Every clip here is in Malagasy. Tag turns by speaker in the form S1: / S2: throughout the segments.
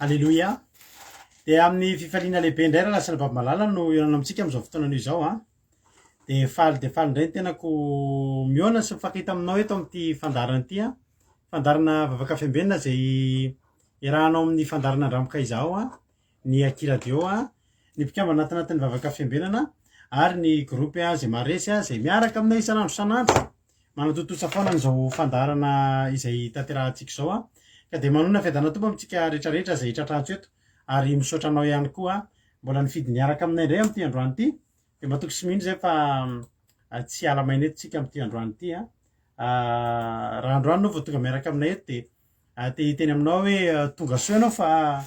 S1: Alleloia. Dia amin'ny fifaliana lehibe indray raha lasana babimalala no iarana amintsika amin'izao fotoana izao a. Dia faly indray ny tenako miona sy mifankahita aminao eto amin'ity fandarana ity a. Fandarana vavaka fiambenana izay iarahanao amin'ny fandarana andramika izao a. Ny Akiradio a, ny mpikambana anatin'ny vavaka fiambenana ary ny gropy a izay maresy a izay miaraka aminay isanandro. Manatotosa foana an'izao fandarana izay tanterahantsika izao a. Ka dia manona fiadana tompo amintsika rehetrarehetra izay tratrantsika eto ary misaotra anao ihany koa mbola nifidy niaraka aminay indray amin'ity androany ity. Dia matoky sy mihitsy izay fa tsy ala maina eto tsika amin'ity androany ity a. Raha androany no vao tonga miaraka aminay eto dia te hiteny aminao hoe tonga soa ianao fa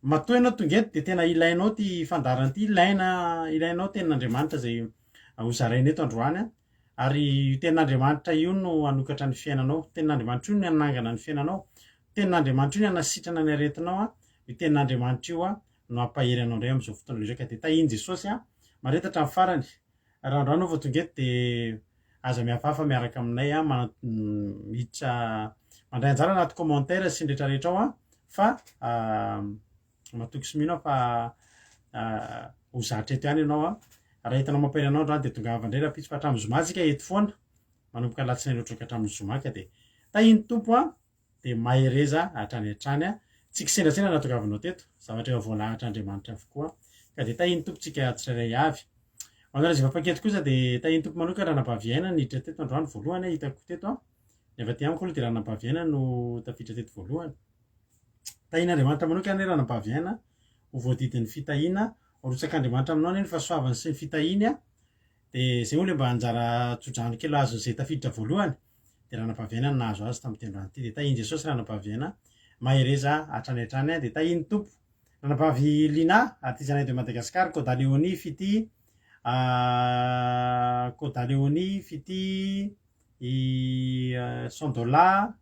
S1: matoa ianao tonga eto dia tena ilainao ty fandarana ity, ilainao tenin'Andriamanitra izay hozaraina eto androany a. Ary tenin'Andriamanitra io no hanokatra ny fiainanao, tenin'Andriamanitra io no hanangana ny fiainanao, tenin'Andriamanitra io no hanasitrana ny aretinao a. Io tenin'Andriamanitra io a no hampahery anao indray amin'izao fotoana izao. Ka dia tahiny Jesosy a maretatra amin'ny farany. Raha androany vao tonga eto dia aza mihafahafa miaraka aminay a, miditra mandray anjara anaty commentaire sy ny rehetrarehetra ao a. Fa matoky sy mino fa ho zatra eto ihany ianao a. Raha hitanao mampahery anao androany dia tonga avy indray raha pitsy fa hatramin'ny zoma tsika eto foana manomboka alatsinainy ohatroka hatramin'ny zoma. Ka dia tahiny tompo a dia mahereza hatrany hatrany a. Tsy kisendratsena raha tonga avinao teto, zavatra efa voalahatra Andriamanitra avokoa. Ka dia tahiny tompo tsika tsirairay avy. Manao izay vapaketo kosa dia tahiny tompo manokana ranam-pahaviaina niditra teto androany voalohany hitako teto a. Ny avy aty amiko aloha dia ranam-pahaviaina no tafiditra teto voalohany. Tahin'Andriamanitra manokana ny ranam-pahaviaina ho voadidin'ny fitahiana, rotsak'Andriamanitra aminao ny fahasoavany sy ny fitahiny a. Dia izay olona mba anjara tsodrano kely azo izay tafiditra voalohany dia ranam-pahaviaina no nahazo azy tamin'ity androany ity. Dia tahiny Jesosy ranam-pahaviaina mahereza hatrany hatrany a. Dia tahiny tompo ranam-pahaviliana artisanat de Madagascar, Côte d'Aléonie fity Côte d'Aléonie fity Sondola,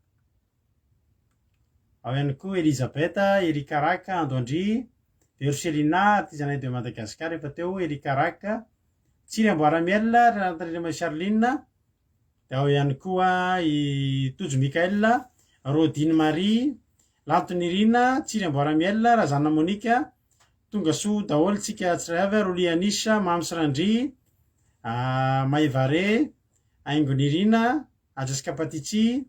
S1: ao ihany koa Elisabeth, Erika Raka, Andondry, Verselina, artisanat de Madagascar efa teo, Erika Raka, Tsiry Amboaramiel, Rantarina Charline, dia ao ihany koa i Tojo Mikael, Rodine Marie, Lantonirina, Tsiry Amboaramiel, Razana Monika, tonga soa daholo tsika tsiray avy, Rolianisha, Mams Randry, Maivare, Aingonirina, Ajaska Patitsy,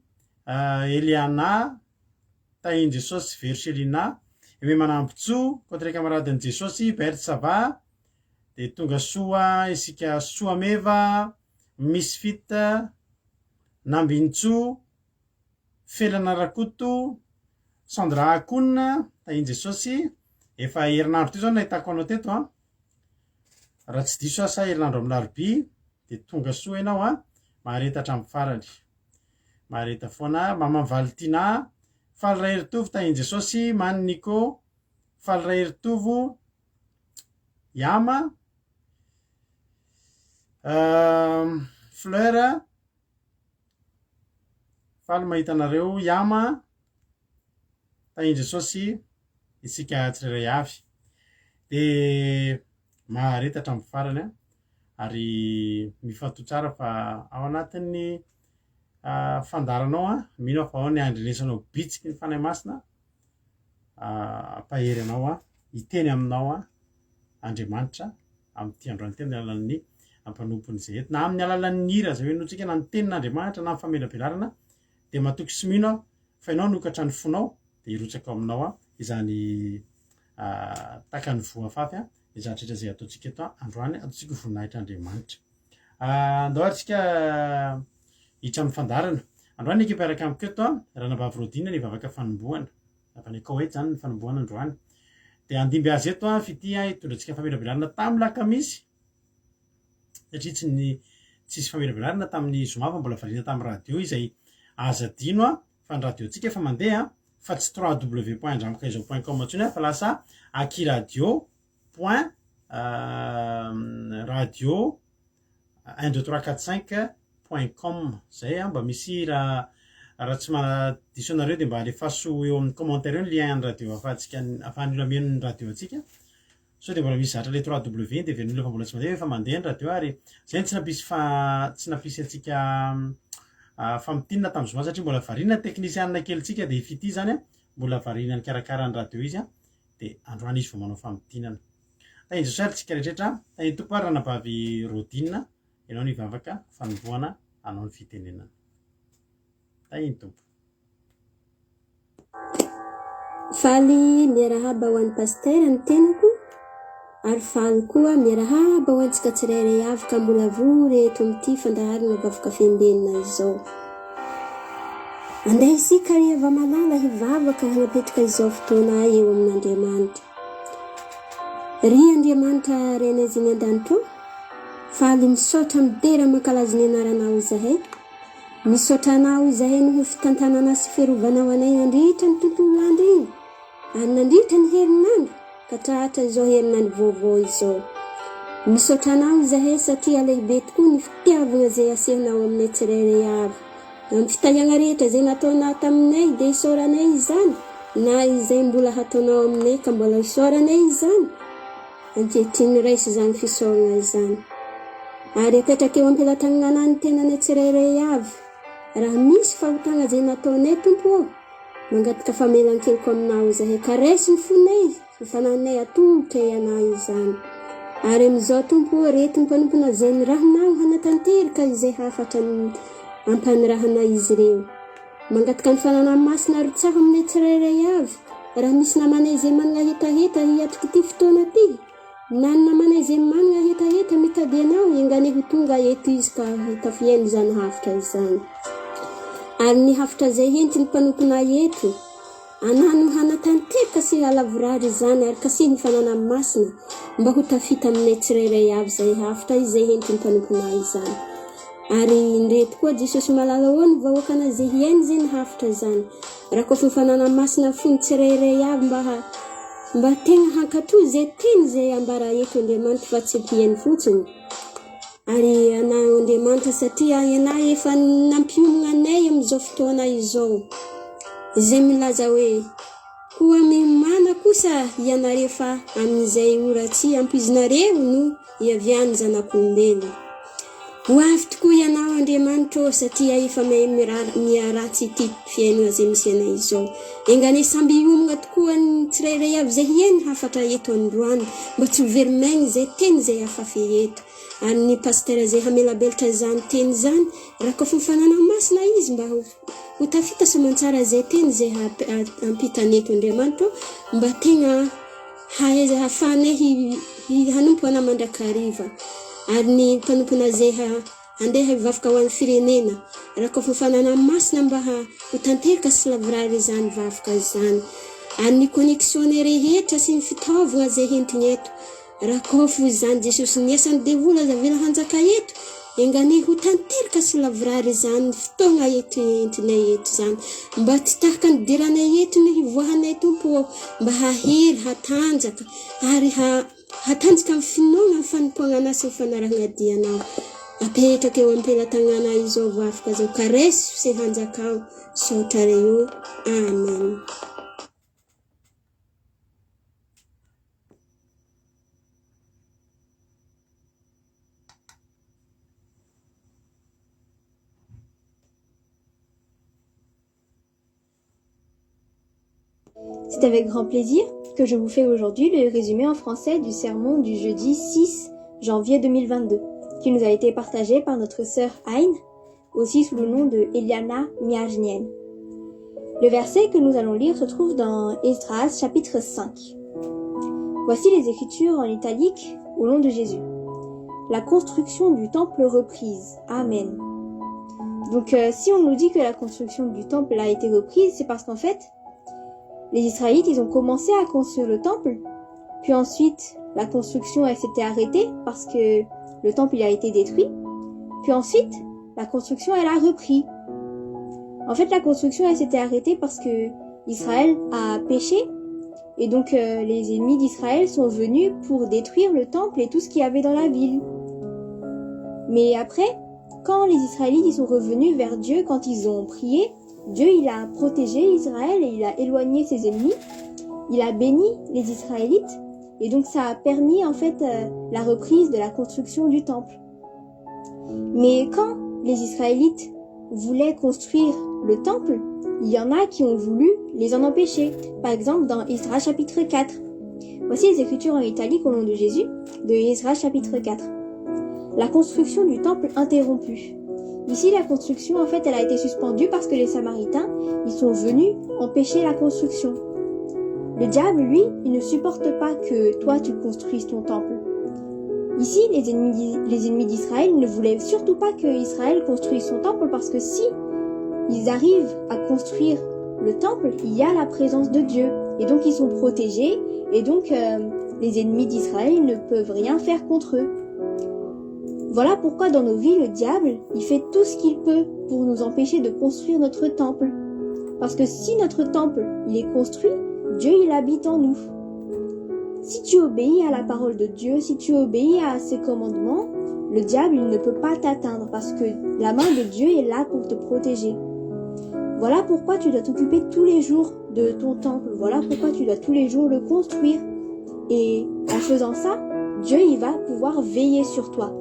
S1: Eliana, tahiny Jesosy, Verselina, eme Manambotso, contre camaradin'i Jesosy, Bert Sava, dia tonga soa isika Soameva, Misfit, Nambintso, Felana Rakoto, Sandra Akonina, tahiny Jesosy. Efa herinandro ty zao nahitako anao teto a. Raha tsy diso asa herinandro amin'ny larobia dia tonga soa ianao a, mahareta hatramin'ny farany. Mahareta foana. Mama Valentina, Faly Ray Ritovo, tahiny Jesosy, Many Nico, Faly Ray Ritovo, Yama, Fleur, faly mahita anareo, Yama, tahiny Jesosy, isika tsirairay avy. Dia mahareta hatramin'ny farany a. Ary mifantoa tsara fa ao anatin'ny fandaranao a, mino fa ao ny andrenesanao bitsiky ny fanahy masina, ampahery anao a, hiteny aminao a Andriamanitra amin'ity androany ity amin'ny alalan'ny ampanompony izay eto, na amin'ny alalan'ny hira izay hoenontsika na ny tenin'Andriamanitra na ny famelabelarana. Dia matoky sy mino fa ianao nokatra ny fonao dia hirotsaka aminao a izany taka ny voafafy a, izany rehetra izay ataontsika eto androany, ataontsika voninahitra Andriamanitra. Andao atsika hiditra amin'ny fandarana. Androany ekipa miaraka amiko eto a, Ranabavy Rodina, ny vavaka fanombohana, avy any Koweït zany ny fanombohana androany. Dia andimby azy eto a fity a hitondrantsika famelabelarana tamin'ny lakamisy, satria tsisy famelabelarana tamin'ny zoma fa mbola variana tamin'ny radio izay aza dino a, fa ny radiontsika efa mandeha fa tsy www.andramikaizao.com ntsony fa lasa akiradio.radio 12345.com zay a. Mba misy raha tsy mahadiso anareo dia mba alefaso eo amin'ny commentaire eo ny lien ny radio ahafahan'olo ameno ny radio atsika. So dia mbola misy zatra le 3W dia ven'olona fa mbola tsy mandeha efa mandeha ny radio ary zay tsy napisy antsika famotinana tamin'ny zoma satria mbola variana teknisianina kely tsika dia ifity zany a mbola varianany karakarany raha teo izy dia androany izy vao manao famidinana. Tainy izao sary tsika rehetrarehetra tainy tompo ary ranavavy Rodina ianao ny vavaka fanombohana anao ny fitenenana. Tainy tompo.
S2: Faly miarahaba ho an'ny pastera ny tenako ary faly koa miarahaba ho antsika tsirairay avy ka mbola vory eto amin'ity fandaharana vavaka fiambenina izao. Andeha isika ry hava-malala hivavaka hanapetraka izao fotoana eo amin'Andriamanitra. Ry Andriamanitra renay zay an-danitro, faly misaotra midera mankalazy ny anaranao izahay. Misaotra anao izahay noho fitantanana sy fiarovana ho anay nandritra ny tontolo andro iny, ary nandritra ny herinandro ka trahatra izao herinandro vaovao izao. Misaotra anao izahay satria lehibe tokoa ny fitiavana izay asehanao aminay tsirairay avy. Amin'ny fitahigna rehetra izay nataonao taminay dia isaoranay izany, na izay mbola hataonao aminay ka mbola isaoranay izany. Ankehitriny raisy izany fisaorana izany. Ary apetraka eo am-pelatanana ny tenanay tsirairay avy. Raha misy fahotana izay nataonay tompo, mangataka famelan-keloko aminao izahay ka raisy ny fonay, fananay atongotra ianao izany. Ary amin'izao tompo rety ny mpanompona izay ny rahanao hanatanteraka izay hafatra ny ampanirahana izy ireo. Mangataka ny fanana masina ry tsaho aminay tsirairay avy. Raha misy namanay izay manana hetaheta hiatrika ity fotoana ity, na namanay izay manana hetaheta mitady anao engane ho tonga eto izy ka hitafiainy izany hafitra izany. Ary ny hafitra izay entiny mpanompona eto, anano hanatanteraka sy halavorary izany ary kasiny fanana masina mba ho tafita aminay tsirairay avy izay hafitra izay entiny mpanompona izany. Ary ndreto koa Jesosy malala ho ny vahoakana izay hiainy izay ny hafitra izany. Raha koa fanana masina fony tsirairay avy mba tegna hankatoy izay teny izay ambara eto Andriamanitra fa tsy hiainy fotsiny. Ary anao Andriamanitra satria ianao efa nampiomagna anay amin'izao fotoana izao. Izay milaza hoe koa mimana kosa ianareo fa amin'izay oratsy ampizinareo no iaviany zanak'olombelona. Ho avy tokoa ianao Andriamanitra satria efa miaratsy ity fiainana izay misy anay izao. Engane samby hiomagna tokoa ny tsirairay avy izay hiainy hafatra eto androany mba tsy ho verimaigny izay teny izay hafafy eto. Ary ny pastera izay hamelabelatra izany teny izany, raha koa fanana masina izy mba ho tafita soamantsara izay teny izay hampitany eto Andriamanitra mba tegna hafanay hanompo ana mandrakariva. Ary ny mpanompona izay andeha hivavaka ho an'ny firenena, raha koa fanana masina mba ho tanteraka sy lavorary izany vavaka izany. Ary ny connexion rehetra sy ny fitaovana izay entiny eto, raha koa izany Jesosy niasany devola zavela hanjaka eto, engane ho tanteraka sy lavorary izany fotoana entinay eto izany. Mba tsy tahaka ny diranay eto ny hivoahanay tompo, mba hahery, hatanjaka, ary hatanjaka amin'ny finoana ny fanompoana anazy sy ny fanarahana dianao. Apetraka eo am-pelatanana izao vavaka izao ka resy sy hanjakao saotra reo. Amen.
S3: C'est avec grand plaisir que je vous fais aujourd'hui le résumé en français du sermon du jeudi 6 janvier 2022, qui nous a été partagé par notre sœur Aïn, aussi sous le nom de Eliana Miajnien. Le verset que nous allons lire se trouve dans Esdras chapitre 5. Voici les écritures en italique au nom de Jésus. La construction du temple reprise. Amen. Donc si on nous dit que la construction du temple a été reprise, c'est parce qu'en fait, les Israélites, ils ont commencé à construire le temple, puis ensuite, la construction, elle s'était arrêtée parce que le temple, il a été détruit. Puis ensuite, la construction, elle a repris. En fait, la construction, elle s'était arrêtée parce que Israël a péché, et donc les ennemis d'Israël sont venus pour détruire le temple et tout ce qu'il y avait dans la ville. Mais après, quand les Israélites, ils sont revenus vers Dieu, quand ils ont prié, Dieu, il a protégé Israël et il a éloigné ses ennemis. Il a béni les Israélites et donc ça a permis en fait la reprise de la construction du temple. Mais quand les Israélites voulaient construire le temple, il y en a qui ont voulu les en empêcher. Par exemple, dans Esdras chapitre 4. Voici les écritures en italique au nom de Jésus, de Esdras chapitre 4. La construction du temple interrompue. Ici, la construction, en fait, elle a été suspendue parce que les Samaritains, ils sont venus empêcher la construction. Le diable, lui, il ne supporte pas que toi, tu construises ton temple. Ici, les ennemis d'Israël ne voulaient surtout pas que Israël construise son temple parce que si ils arrivent à construire le temple, il y a la présence de Dieu. Et donc, ils sont protégés. Et donc, les ennemis d'Israël ne peuvent rien faire contre eux. Voilà pourquoi dans nos vies, le diable, il fait tout ce qu'il peut pour nous empêcher de construire notre temple. Parce que si notre temple, il est construit, Dieu, il habite en nous. Si tu obéis à la parole de Dieu, si tu obéis à ses commandements, le diable, il ne peut pas t'atteindre parce que la main de Dieu est là pour te protéger. Voilà pourquoi tu dois t'occuper tous les jours de ton temple. Voilà pourquoi tu dois tous les jours le construire. Et en faisant ça, Dieu, il va pouvoir veiller sur toi.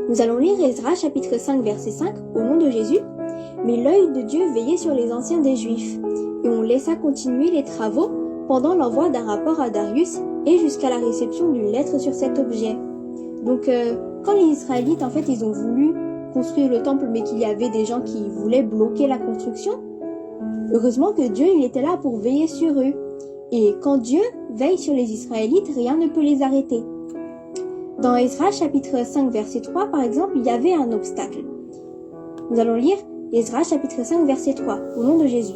S3: Nous allons lire Esdras chapitre 5 verset 5 au nom de Jésus. Mais l'œil de Dieu veillait sur les anciens des Juifs, et on laissa continuer les travaux pendant l'envoi d'un rapport à Darius et jusqu'à la réception d'une lettre sur cet objet. Donc quand les Israélites, en fait, ils ont voulu construire le temple, mais qu'il y avait des gens qui voulaient bloquer la construction, heureusement que Dieu, il était là pour veiller sur eux. Et quand Dieu veille sur les Israélites, rien ne peut les arrêter. Dans Esdras chapitre 5 verset 3, par exemple, il y avait un obstacle. Nous allons lire Esdras chapitre 5 verset 3, au nom de Jésus.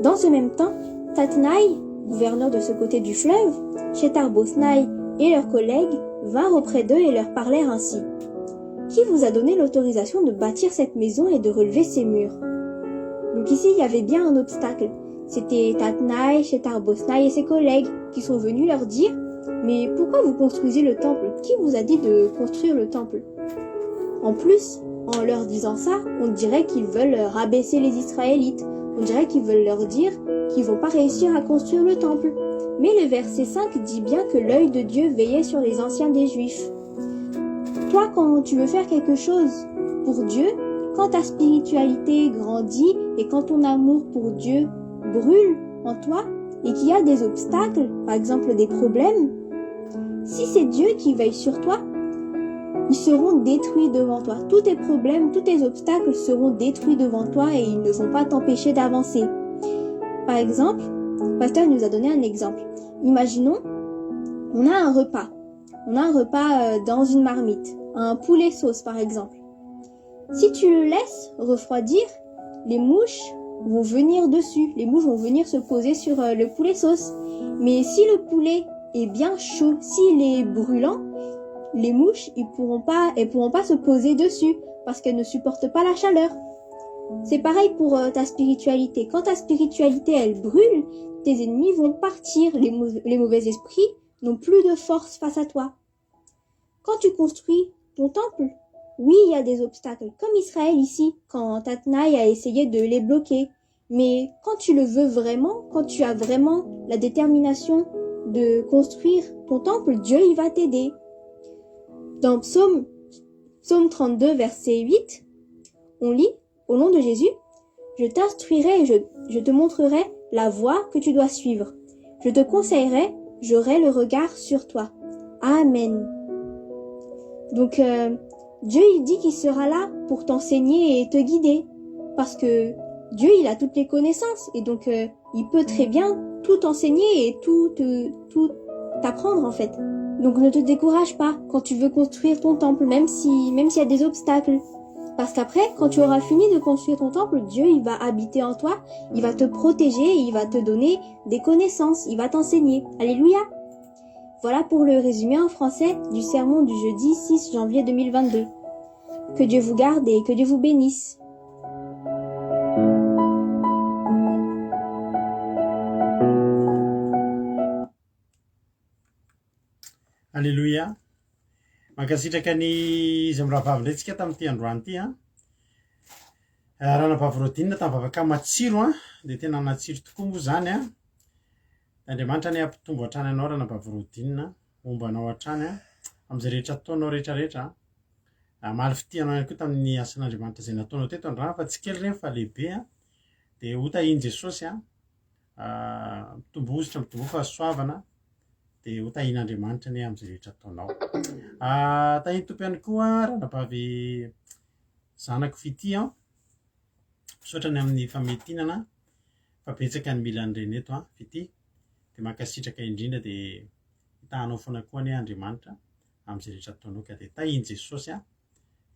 S3: Dans ce même temps, Tatnaï, gouverneur de ce côté du fleuve, Shethar-Bosnaï et leurs collègues vinrent auprès d'eux et leur parlèrent ainsi. Qui vous a donné l'autorisation de bâtir cette maison et de relever ses murs? Donc ici, il y avait bien un obstacle. C'était Tatnaï, Shethar-Bosnaï et ses collègues qui sont venus leur dire « Mais pourquoi vous construisez le temple? Qui vous a dit de construire le temple ?» En plus, en leur disant ça, on dirait qu'ils veulent rabaisser les Israélites. On dirait qu'ils veulent leur dire qu'ils vont pas réussir à construire le temple. Mais le verset 5 dit bien que l'œil de Dieu veillait sur les anciens des Juifs. Toi, quand tu veux faire quelque chose pour Dieu, quand ta spiritualité grandit et quand ton amour pour Dieu brûle en toi et qu'il y a des obstacles, par exemple des problèmes, si c'est Dieu qui veille sur toi, ils seront détruits devant toi. Tous tes problèmes, tous tes obstacles seront détruits devant toi et ils ne vont pas t'empêcher d'avancer. Par exemple, le pasteur nous a donné un exemple. Imaginons, on a un repas. On a un repas dans une marmite. Un poulet sauce, par exemple. Si tu le laisses refroidir, les mouches vont venir dessus. Les mouches vont venir se poser sur le poulet sauce. Mais si le poulet est bien chaud, s'il est brûlant, les mouches, elles pourront pas se poser dessus parce qu'elles ne supportent pas la chaleur. C'est pareil pour ta spiritualité. Quand ta spiritualité, elle brûle, tes ennemis vont partir. Les mauvais esprits n'ont plus de force face à toi. Quand tu construis ton temple, oui, il y a des obstacles. Comme Israël ici, quand Tatnaï a essayé de les bloquer. Mais quand tu le veux vraiment, quand tu as vraiment la détermination de construire ton temple, Dieu, il va t'aider. Dans Psaume 32, verset 8, on lit, au nom de Jésus, « Je t'instruirai et je te montrerai la voie que tu dois suivre. Je te conseillerai, j'aurai le regard sur toi. » Amen. Donc, Dieu, il dit qu'il sera là pour t'enseigner et te guider. Parce que Dieu, il a toutes les connaissances. Et donc, il peut très bien tout t'enseigner et tout t'apprendre, en fait. Donc ne te décourage pas quand tu veux construire ton temple, même s'il y a des obstacles. Parce qu'après, quand tu auras fini de construire ton temple, Dieu, il va habiter en toi, il va te protéger, il va te donner des connaissances, il va t'enseigner. Alléluia! Voilà pour le résumé en français du sermon du jeudi 6 janvier 2022. Que Dieu vous garde et que Dieu vous bénisse.
S1: Alléluia. Mankasitraka ny izy amin'ny rahavavy ndretsika tamin'ity androany ity ranavavy tamin'ny vavaka matsiro dia tena natsiro tokoa moa zany Andriamanitra ny hampitombo hatrany anao ranavavy rodinina ombanao hatrany amin'izay rehetra ataonao rehetrarehetra mahaly fitianao ihany koa tamin'ny asan'Andriamanitra izay nataonao teto androany fa tsy kely ireny fa lehibe dia ho tahiny Jesosy mitombo-hozitra mitombo fahasoavana dia ho tahin'Andriamanitra ny amin'izay rehetra ataonao. Tahiny tompo ihany koa ranabavy zanako fity misaotra ny amin'ny fametinana fa betsaka ny mila an'ireny eto fity dia mankasitraka indrindra dia hitahanao foana koa ny Andriamanitra amin'izay rehetra ataonao ka dia tahiny Jesosy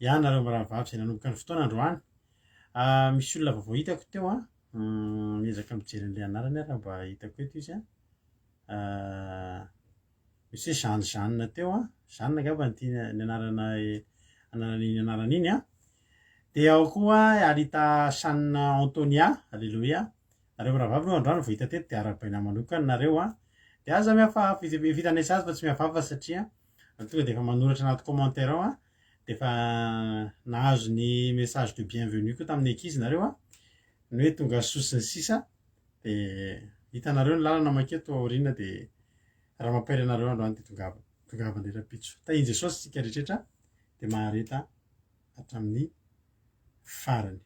S1: ianareo mirahavavy izay nanomboka ny fotoana androany. Misy olona vaovao hitako teo miezaka mijery an'ilay anarany raha mba hitako eto izy misy hoe Jeanne teo Jeanne angamba ny anarany anarany iny dia ao koa Alita Sanna Antonia, alleluia. Nareo mirahavavy no androany vao hita teto dia arabaina manokana nareo dia aza miafafy vitanay azy fa tsy miafafa satria tonga dia efa manoratra anaty commentaire ao dia efa nahazo ny message de bienvenue koa tamin'ny ankizy nareo ny hoe tonga soa sy ny sisa dia hitanareo ny lalana maketo aoriana dia raha mampaira anareo androany dia tongava ndrarapitso. Tahiny Jesosy tsika rehetrarehetra dia mahareta hatramin'ny farany.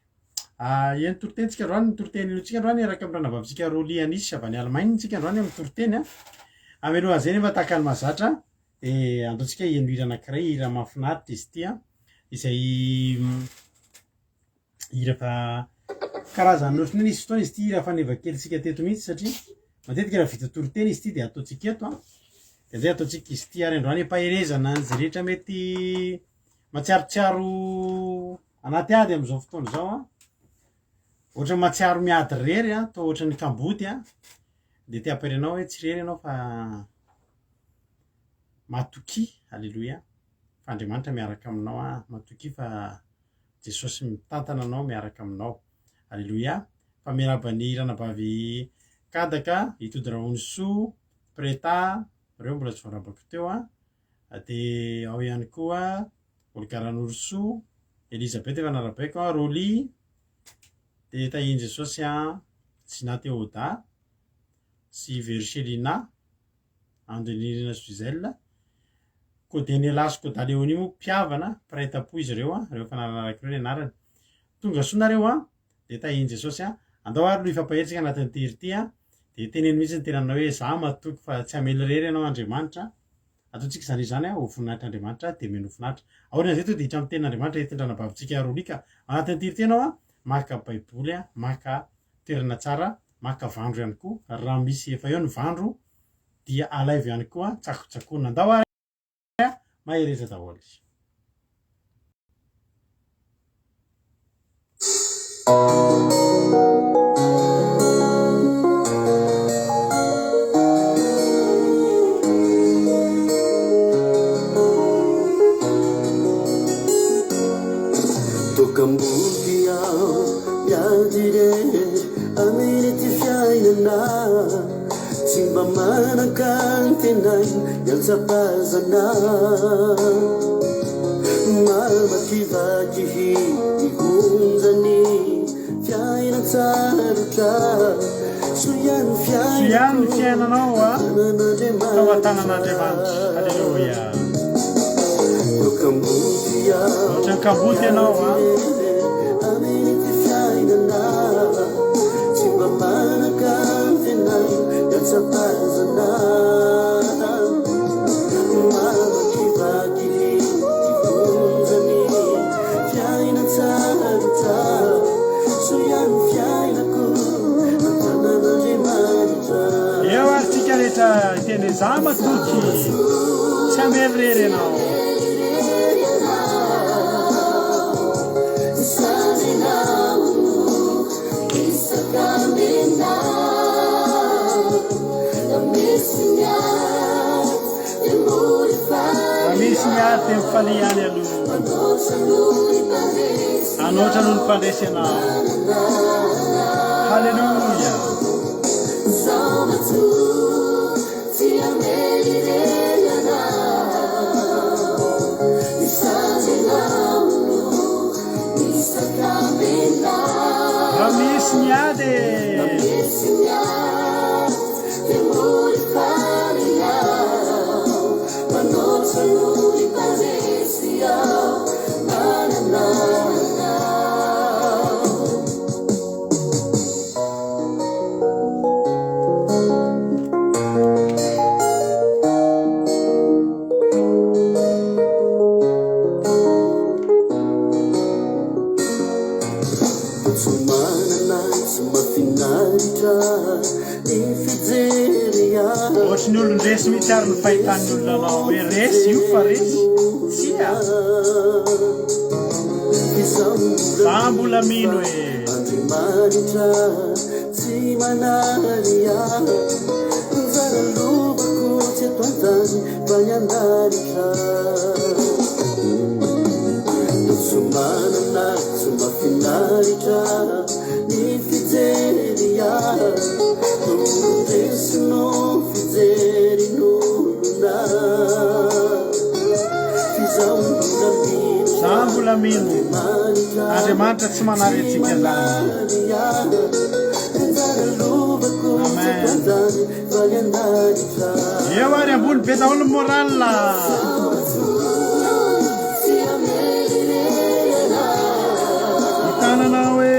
S1: Eny toriteny tsika androany, ny toriteny ilontsika androany araka amin'ny ranavavitsika Roly Anisy avy any Allemagne tsika androany amin'ny toriteny ameloha an'izay nefa tahaka ny mahazatra dia andaontsika eno hira anankiray hira mahafinaritra izy ity izay hira fa karazany ohatrany nisy fotoana izy ity hira fanevakelitsika teto mihitsy satria matetika raha vita toriteny izy ity dia ataontsika eto dia izay ataontsika izy ity ary androany empaherezana an'izay rehetra mety matsiarotsiaro anaty ady amin'izao fotoana izao ohatra matsiaro miady rery toa ohatra ny kamboty dia ty ampairanao hoe tsy rery ianao fa matoky, alleluia, fa Andriamanitra miaraka aminao matoky fa Jesosy mitantana anao miaraka aminao, alleluia. Fa miarabany ranabavy Kadaka, Itody Raonisoa, Preta reo mbola tsy voarabako teo dia ao ihany koa Olga Ranorosoa, Elisabeth efa narabaiko Roly dia tahiny Jesosy Sina Théoda sy Verchelina Andenirina Suzel Kodenia sy Kodaleoni moa mpiavana mpiray-tampo izy ireo reo fanaranarak ireo ny anarany tonga soa nareo dia tahiny Jesosy andao ary no ifampaheritsika anatin'ny tery ity dia teneny mihitsy ny tenanao hoe za matoky fa tsy hamely rery ianao Andriamanitra ataontsika izany izany ho voninahitra Andriamanitra dia meno voninahitra aoriana zay to dia hitra amin'ny tenin'Andriamanitra hitindranabavitsika Rolika anatin'ny tery ity ianao maka baiboly maka toerana tsara maka vandro ihany koa raha misy efa eo ny vandro dia alaivo ihany koa tsakotsakoana andao ary mahereza daholo izy.
S4: Tokambuti yadire aminiti fiainana simba manakantinay yansapazana mamakivakihi ihunzani fiaina tsaruka suyan
S1: fiainanao tao an-tanan'Andriamanitra, alleluia. Ohatra ny kamboty ianao
S4: aminiti fiainana simba manakantinay yansapazana mamakivakihi ihunzani fiaina tsaruka suyan fiainako an-tanan'Andriamanitra.
S1: eo ary tsika rehetra iteny za matoky tsy hamely rery ianao. Misy miary dia mifaliany aloha anoatra no ny mpandresy anao, halleluia. Raha misy miady ohatry ny olon-dresy mihitsy ary ny fahitany olona anao hoe resy io fa resy tsia za mbola mino hoe
S4: Andriamanitra tsy manaria zaralobako tsy ato antany fa ny andanitra somanana tsy mafinaritra ny fijeria tolotesino fijerin'olona fizaolona
S1: za mbola mino Andriamanitra tsy manaritsika zany amen eo ary ambony be daholo moral hitanana hoe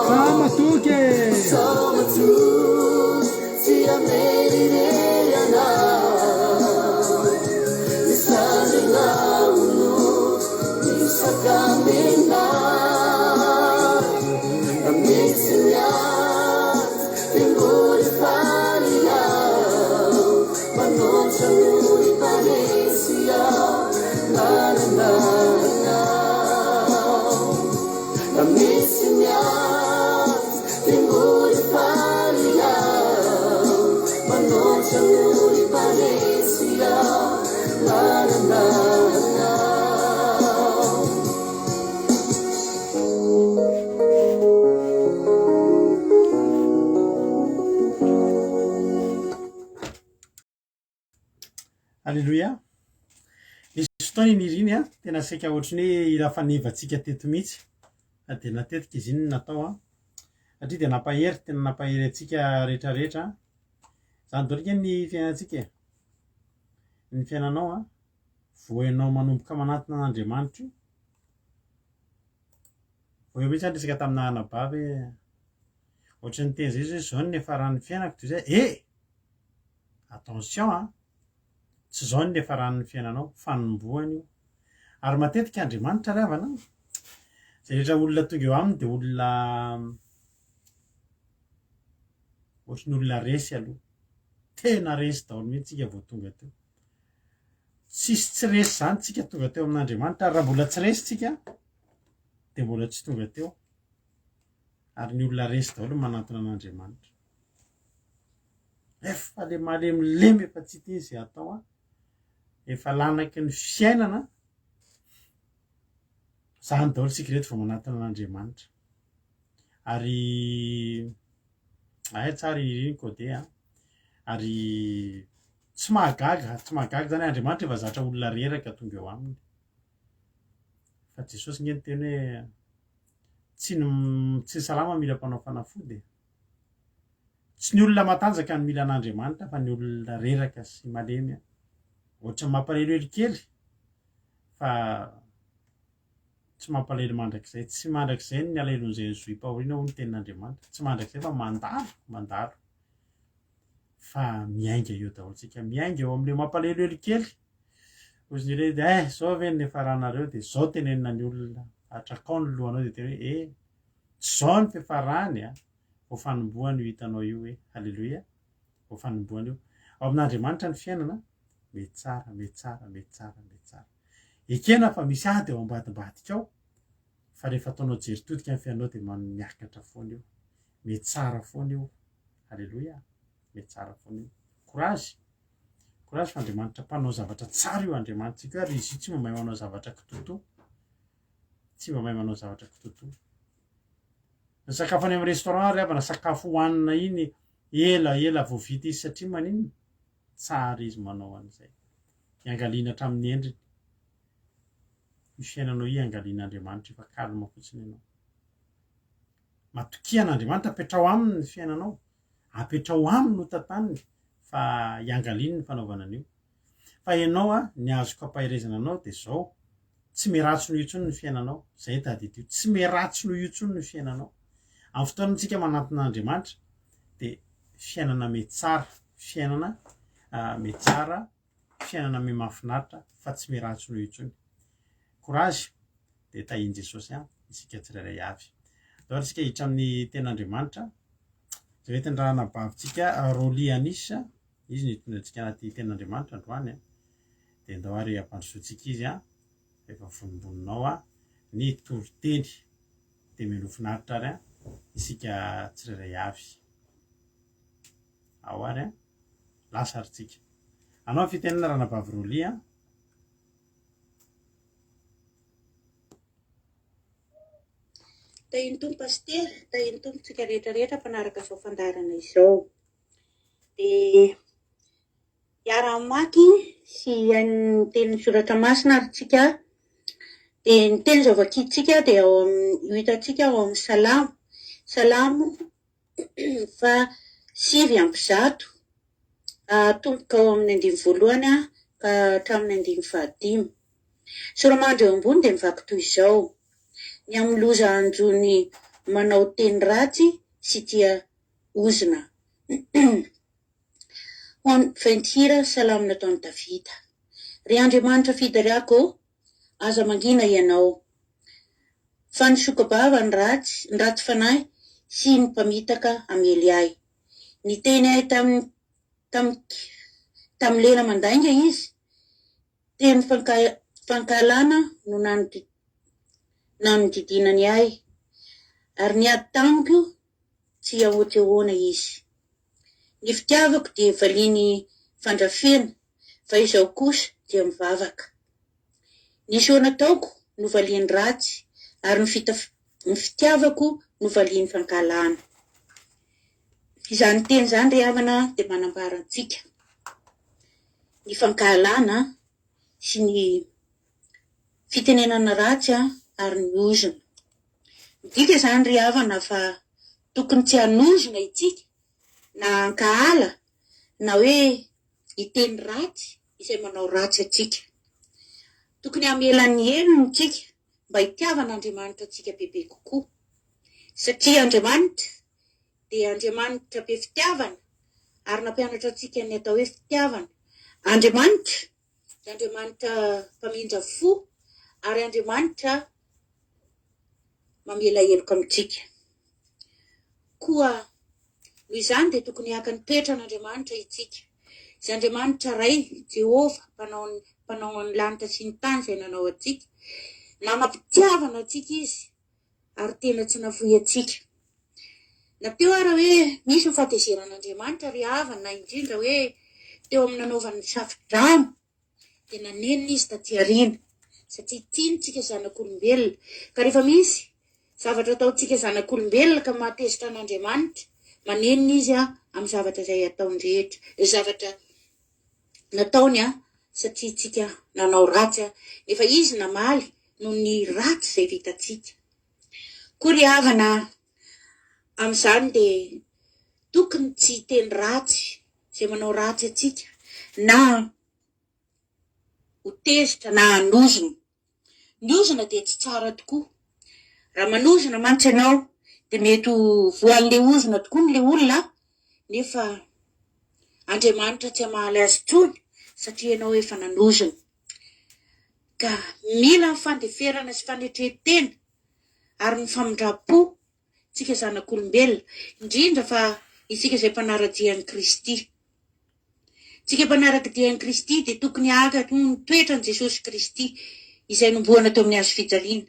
S1: samatuke Alléluia. Nisy fotoana iny iriny tena saika ohatrany hoe irafanevantsika teto mihitsy dia natetika izy iny natao satria dia nampahery tena nampahery atsika rehetrarehetra zany dorika ny fiainantsika ny fiainanao voenao manomboka manatona an'Andriamanitra io voe mihitsy resaka tamina anabavy ohatrany ny teny zay hoe zao ny efaran'ny fiainako toy izay attention tsy zao ny efaran'ny fiainanao fanombohany io ary matetika Andriamanitra ravana zay rehetra olona tonga eo aminy dia olona ohatrany olona resy aloha tena resy daholo mihitsy tsika vao tonga teo tsisy tsy resy zany tsika tonga teo amin'Andriamanitra ary raha mbola tsy resy tsika dia mbola tsy tonga teo ary ny olona resy daholo manatona an'Andriamanitra efa le malemilemy efa tsy tia izay atao efa lanaky ny fiainana zany daholo tsika reto vao manatona an'Andriamanitra ary tsara iriny kode ary tsy mahagaga zany Andriamanitra efa zatra olona reraka tonga eo aminy fa Jesosy ngeny teny hoe tsy salama mila mpanao fanafody tsy ny olona matanjaka ny mila an'Andriamanitra fa ny olona reraka sy malemy ohatra mampalahelo kely fa tsy mampalahelo mandrakizay tsy mandrakizay ny alahilon'izay nyzohy Paorina hoy ny tenin'Andriamanitra tsy mandrakizay fa mandalo fa miainga eo daholo tsika miainga eo amin'ilay mampalahelo kely ozy ny hoe zao ve ny efaranareo dia zao tenenina ny olona atrakao ny lohanao dia tena hoe tsy zao ny fifarahany ho fanombohany io hitanao io hoe halleloia ho fanombohany io ao amin'Andriamanitra ny fiainana mety tsara ekena fa misy ady eo ambadimbadika ao fa rehefa ataonao jery todika ny fiainanao dia miakatra foana io mety tsara foana io halleloia mety tsara foana io courage fa Andriamanitra mpanao zavatra tsara io Andriamanitra tsika ary izy tsy mba mahay manao zavatra kitoto ny sakafo any amin'ny restaurant ry avana sakafo hohanina iny ela vao vita izy satria maniny tsara izy manao an'izay iangaliana hatramin'ny endriny ny fiainanao iangalian'Andriamanitra efa kalma fotsiny ianao matokian'Andriamanitra apetrao aminy ny fiainanao apetrao aminy no tantaniny fa iangaliny ny fanaovana an'io fa ianao ny azoko ampaherezana anao dia zao tsy miratsy no io tsony ny fiainanao zay tady ity tsy miratsy no io tsony ny fiainanao amin'ny fotoanantsika mananton'Andriamanitra de fiainana metsara fiainana metsara fiainana mahafinaritra fa tsy miratsy no io tsony courage de tahin Jesosy isika tsirairay avy daholo isika hiditra amin'ny ten'Andriamanitra zay hoe tendrahana bavintsika Roly Anisa izy nitondra antsika anaty ten'Andriamanitra androany de ndao ary ampandrosoantsika izy efa vonimboninao ny toriteny de mino finaritra ary isika tsirairay avy ao ary lasa aritsika anao fitenena ranabavy Roly
S5: tahiny tompo paster tahiny tompo tsika rehetrarehetra mpanaraka izao fandarana izao de iara-maky sy ny teny soratra masina ary tsika de ny teny zava-kitsika de io hitantsika ao amin'ny salamo fa 9:7 tomboka ao amin'ny 15 ka hatramin'ny 15. Soramandry eo ambony de mivaky toy izao: ny amin'ny loza anjony manao teny ratsy sy tia ozina. Fentira salamo nataon'i Davida. Ry Andriamanitra fidariako, aza mangina ianao. Fa ny sokabava ny ratsy fanahy sy ny mpamitaka amely ahy. Ny teny ahy tam lera mandainga izy, teny fankalana no nanodidinany ahy, ary ny ady tamiko tsy ahoana izy. Ny fitiavako dia valiny fandrafena, fa izao kosa dia mivavaka. Ny soa nataoko no valiny ratsy, ary ny fitiavako no valiny fankalana. Izany teny zany ry havana dia manambara antsika ny fankalana sy ny fitenenana ratsy ary ny ozona. Midika zany ry havana fa tokony tsy hanozona itsika na ankahala na hoe hiteny ratsy izay manao ratsy atsika. Tokony hamelany helony tsika mba hitiavan'Andriamanitra atsika bebe kokoa, satria Andriamanitra dia Andriamanitra be fitiavana ary nampianatra atsika ny atao hoe fitiavana. Andriamanitra dia Andriamanitra mpamindra fo ary Andriamanitra mamela heloka amintsika. Koa noho izany dia tokony haka ny toetran'Andriamanitra itsika. Izay Andriamanitra ray Jehova mpanao ny lanitra sy ny tany izay nanao atsika, nanampitiavana atsika izy ary tena tsy navoy atsika. Nateo ara hoe misy ny fahatezeran'Andriamanitra ry havana, indrindra hoe teo amin'ny nanaovan'ny safi-drano dia nanenina izy taty aoriana, satria tiantsika zanak'olombelona. Ka rehefa misy zavatra ataontsika zanak'olombelona ka mahatezitra an'Andriamanitra, manenina izy amin'ny zavatra izay ataony rehetra, zavatra nataony satria tsika nanao ratsy nefa izy namaly noho ny ratsy izay vitatsika. Koa ry havana, amin'izany dia tokony tsy hiteny ratsy izay manao ratsy atsika, na ho tezitra na hanozona. Ny ozona dia tsy tsara tokoa. Raha manozona mantsy ianao dia mety voan'le ozona tokoa n'le olona, nefa Andriamanitra tsy hamaly azy tsony satria ianao efa nanozona. Ka mila ny fandeferana sy fanetretena ary ny famindrapo tsika zanak'olombelona, indrindra fa isika izay mpanara-dian'i Kristy. Tsika mpanara-dian'i Kristy dia tokony haka ny toetran'i Jesosy Kristy izay nomboana teo amin'ny hazo fijaliana.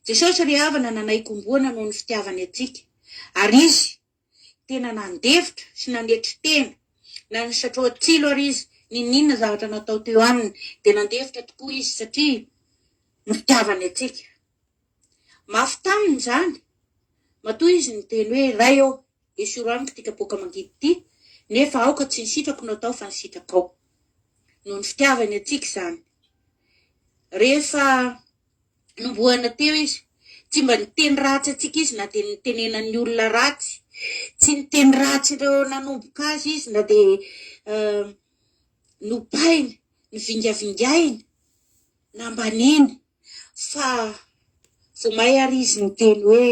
S5: Jesosy ry havana nanaikom-boana noho ny fitiavany atsika, ary izy tena nandefitra sy nanetry tena, na ny satroa tsilo ary izy ninona zavatra natao teo aminy dia nandefitra tokoa izy satria ny fitiavany atsika. Mafy taminy zany, matoa izy ny teny hoe ray ao esoraniko ty kapoaka mangidy ty, nefa aoka tsy nisitrako no atao fa nisitraka ao. Noho ny fitiavany atsika zany. Rehefa nomboana teo izy, tsy mba niteny ratsy atsika izy na dia nitenenan'ny olona ratsy, tsy niteny ratsy ireo nanomboka azy izy na dia nopainy, nyvingavingainy, nambaniny, fa vo mahay ary izy ny teny hoe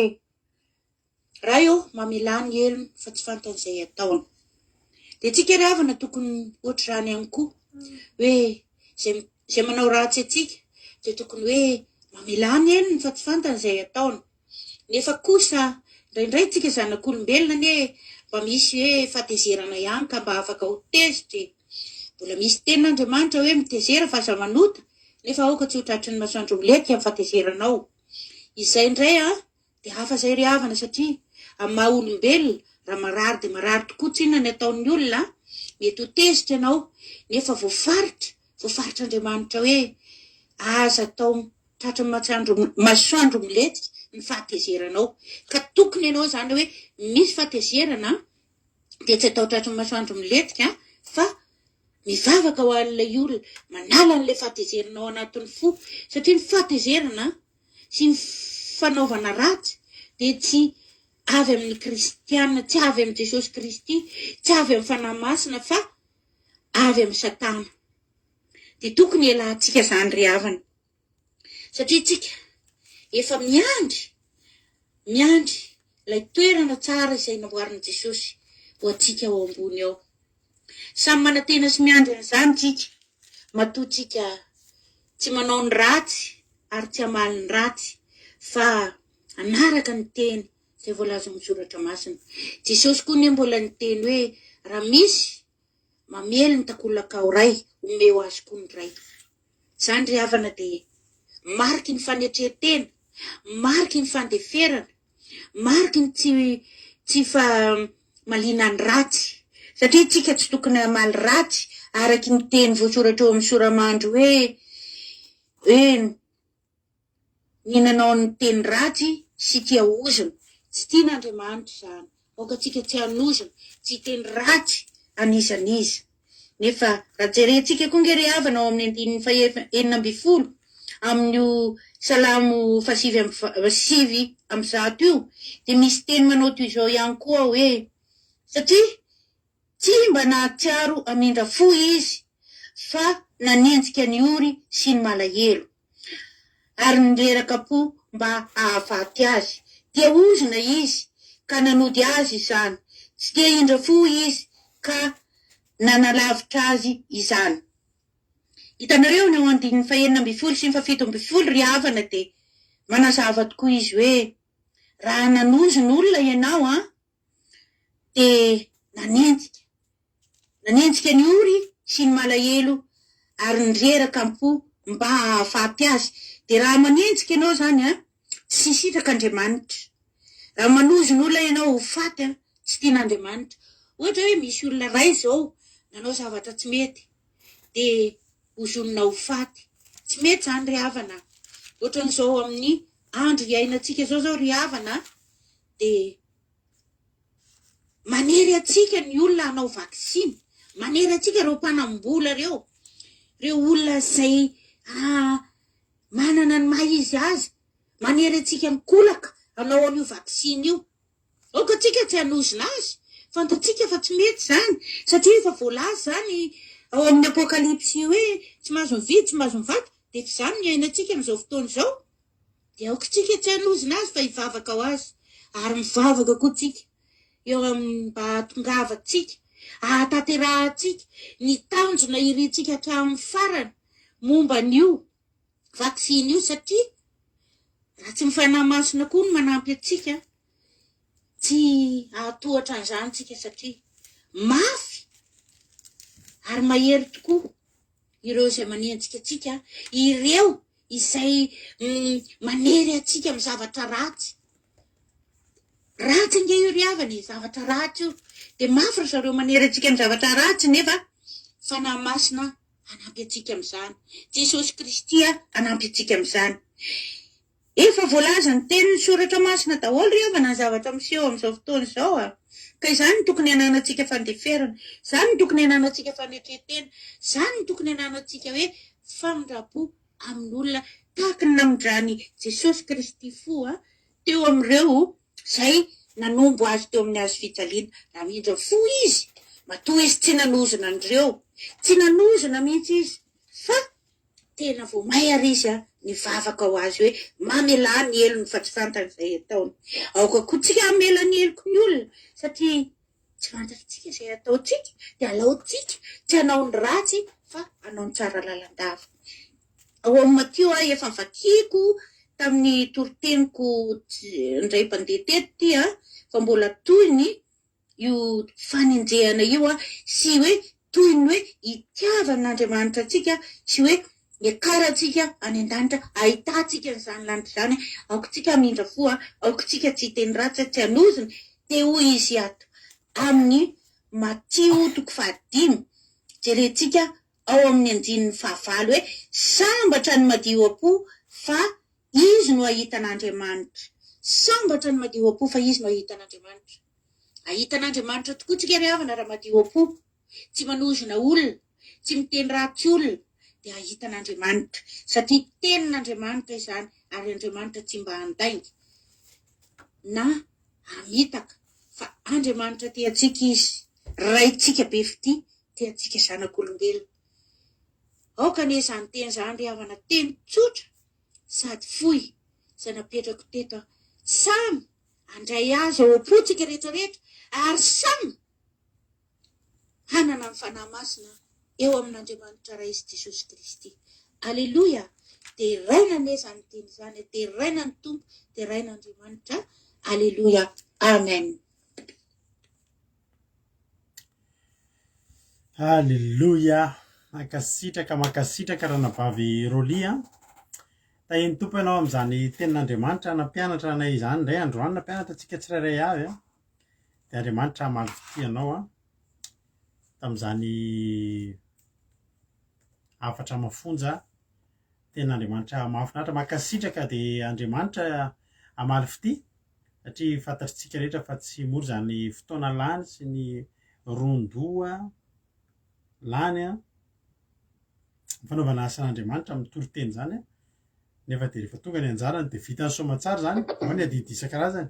S5: raha eo mamelany elony fa tsy fantan'izay ataony. De tsika ry havana tokony ohatra rany ihany koa hoe zay manao ratsy atsika de tokony hoe mamelany elony fa tsy fantan'izay ataony. Nefa kosa indraindray tsika zanak'olombelona ne mba misy hoe fatezerana ihany ka mba afaka ho tezitry. Mbola misy tenin'Andriamanitra hoe mitezera fa aza manota nefa aoka tsy ho tratry ny masoandro miletika amin'ny fatezeranao. Izay indray de hafa zay ry havana satria amin'ny maha olombelona raha marary de marary tokoa tsinona ny ataon'ny olona mety ho tezitra ianao nefa voafaritr'Andriamanitra hoe aza atao tratry ny masoandro miletika ny fahatezeranao ka tokony ianao zany hoe misy fahatezerana de tsy atao tratry ny masoandro miletika fa mivavaka ho an'ilay olona manala an'ilay fahatezeranao anatin'ny fo satria ny fahatezerana sy ny fanaovana ratsy de tsy avy amin'ny kristianina, tsy avy amin'ny Jesosy Kristy, tsy avy amin'ny fanahy masina fa avy amin'ny Satana. De tokony ialahantsika zany ry havana satria tsika efa miandry ilay toerana tsara izay namboarin'i Jesosy ho antsika ao ambony ao. Samy manantena sy miandry an'izany tsika matoa tsika tsy manao ny ratsy ary tsy hamaly ny ratsy fa anaraka ny teny zay voalaza amin'ny soratra masina. Jesosy koa ne mbola niteny hoe raha misy mamely ny takolakao ray omeo azy koa ny ray. Zany ry havana de mariky ny fanetretena, mariky ny fandeferana, mariky ny tsy fa malina ny ratsy satria tsika tsy tokony hamaly ratsy araky ny teny voasoratra eo amin'ny soramandro hoe ninanao ny teny ratsy sy tia ozona. Tsy tian'Andriamanitra zany. Aoka tsika tsy hanozona, tsy teny ratsy anizaniza. Nefa raha jerentsika koa nge ry havana ao amin'ny 9:40 amin'io salamo 8:100 io de misy teny manao toy izao ihany koa hoe satria tsy mba nahatsiaro amindra fo izy fa nanenjika ny ory sy ny malahelo ary nireraka po mba ahafaty azy. Dia ozona izy ka nanody azy izany, tsy dia indra fo izy ka nanalavitra azy izany. Hitanareo ny ao andininy 9:40 sy 7:70 ry havana de manazava tokoa izy hoe raha nanozy ny olona ianao de nanenjika ny ory sy ny malahelo ary nireraka po mba ahafaty azy. De raha manenjika ianao zany tsy sitraka Andriamanitra. Raha manozy ny olona ianao ho faty tsy tian'Andriamanitra. Ohatra hoe misy olona ray zao nanao zavatra tsy mety de hozonina ho faty. Tsy mety zany ry havana. Ohatra n'izao amin'ny andro iainantsika zao ry havana de manery atsika ny olona hanao vaksiny, manery atsika reo mpanambola reo olona zay manana ny maha izy azy, manery atsika mikolaka hanao an'io vaksiny io. Aoka tsika tsy hanozina azy, fantatsika fa tsy mety zany satria efa voalaza zany ao amin'ny apokalipsy hoe tsy mahazo mividy, tsy mahazo mivaky, de efa zany ny iainantsika amin'izao fotoana izao. De aoka tsika tsy hanozina azy fa hivavaka ho azy ary mivavaka koa tsika eo amin'ny mba hatongava tsika, ahatateraha tsika ny tanjona irintsika hatramin'ny farany momba n'io vaksiny io satria raha tsy mifanahy masina koa no manampy atsika tsy ahatohatra an'izany tsika satria mafy ary mahery tokoa ireo izay manenjika atsika, ireo izay manery atsika amin'ny zavatra ratsy. Ratsy nge io ry havana, zavatra ratsy io de mafy ry zareo manery atsika amin'ny zavatra ratsy nefa fanahy masina anampy atsika amin'izany. Jesosy Kristy anampy atsika amin'izany. Efa voalaza ny teny ny soratra masina daholo ry havana ny zavatra miseho amin'izao fotoana izao ka izany ny tokony hananantsika fandeferana, izany ny tokony hananantsika fanetretena, izany ny tokony hananantsika hoe famindrapo amin'olona tahaka ny namindrany Jesosy Kristy fo teo amin'ireo zay nanombo azy teo amin'ny hazo fijaliana. Raha mindra fo izy matoa izy tsy nanozona an'ireo, tsy nanozona mihitsy izy fa tena vao maiary izy a nivavaka ho azy hoe mamela ny elony fa tsy fantany zay ataony. Aoka koa tsika amela ny eloko ny olona satria tsy fantatritsika zay ataotsika de alaotsika tsy hanao ny ratsy fa hanao ny tsara lalandava. Ao amin'ny Matio efa vakiko tamin'ny toriteniko indray mpandeha teto ty a fa mbola toyny io fanenjehana io a sy hoe toyny hoe itiavan'Andriamanitra atsika sy hoe iakaratsika any an-danitra ahitatsika n'izany lanitra zany aokotsika mindra foa aokotsika tsy hiteny ratsy tsy hanozony de hoy izy ato amin'ny Matio 5 jerentsika ao amin'ny andinin'ny 9 hoe sambatra ny madio apo fa izy no ahitan'Andriamanitra. Sambatra ny madio apo fa izy no ahitan'Andriamanitra. Ahitan'Andriamanitra tokoa tsika ry havana raha madio apo, tsy manozona olona, tsy miteny ratsy olona de ahitan'Andriamanitra satria tenin'Andriamanitra izany ary Andriamanitra tsy mba handainga na hamitaka fa Andriamanitra teatsika izy raitsika be fity teatsika zanak'olombelona. Aoka ane izany teny zany ry havana teny tsotra sady fohy izay napetrako teto samy handray azy ao apotsika rehetrarehetra ary samy hanana ny fanahy masina eo amin'Andriamanitra Raisy Jesosy Kristy. Alleluia. De raina ane zany teny zany de raina ny tompo de raina Andriamanitra. Alleluia. Amen.
S1: Alleluia. Makasitraka ranavavy Rolia. Tahiny tompo ianao amin'izany tenin'Andriamanitra nampianatra anay izany indray androany nampianatra antsika tsirairay avy a. De Andriamanitra hamaly fity ianao a tamin'izany afatra mafonja tenin'Andriamanitra mahafinaritra makasitraka de Andriamanitra hamaly fity satria fantatritsika rehetra fa tsy mora zany fotoana lany sy ny rondoa lany a fanaovana asan'Andriamanitra amin'ny toriteny zany a nefa de rehefa tonga ny anjarany de vita ny soamatsara zany ao ny adidy isan-karazany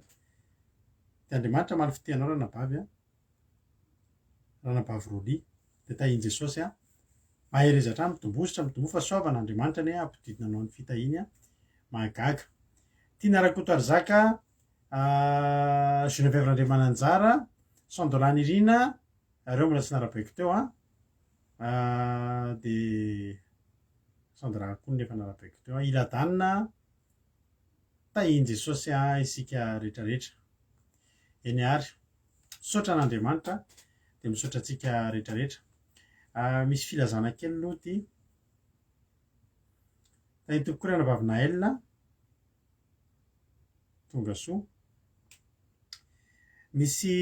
S1: de Andriamanitra hamaly fity ianao ranabavy a ranabavy Rolia de tahiny Jesosy a maherezatra mitombo fa soavan'Andriamanitra ane ampididina anao ny fitahiny a mahagaga. Tiana Rakoto Arzaka Geneviève Andriamananjara Sandolan Irina reo mbola tsy narabaiko teo a de Sandra koa nefa narabaiko teo a Iladanina tahiny Jesosy a isika rehetrarehetra eny ary misaotra an'Andriamanitra de misaotra antsika rehetrarehetra. Misy filazana kely aloha ty tahiny tompo koa ranavavy Naël tonga soa. Misy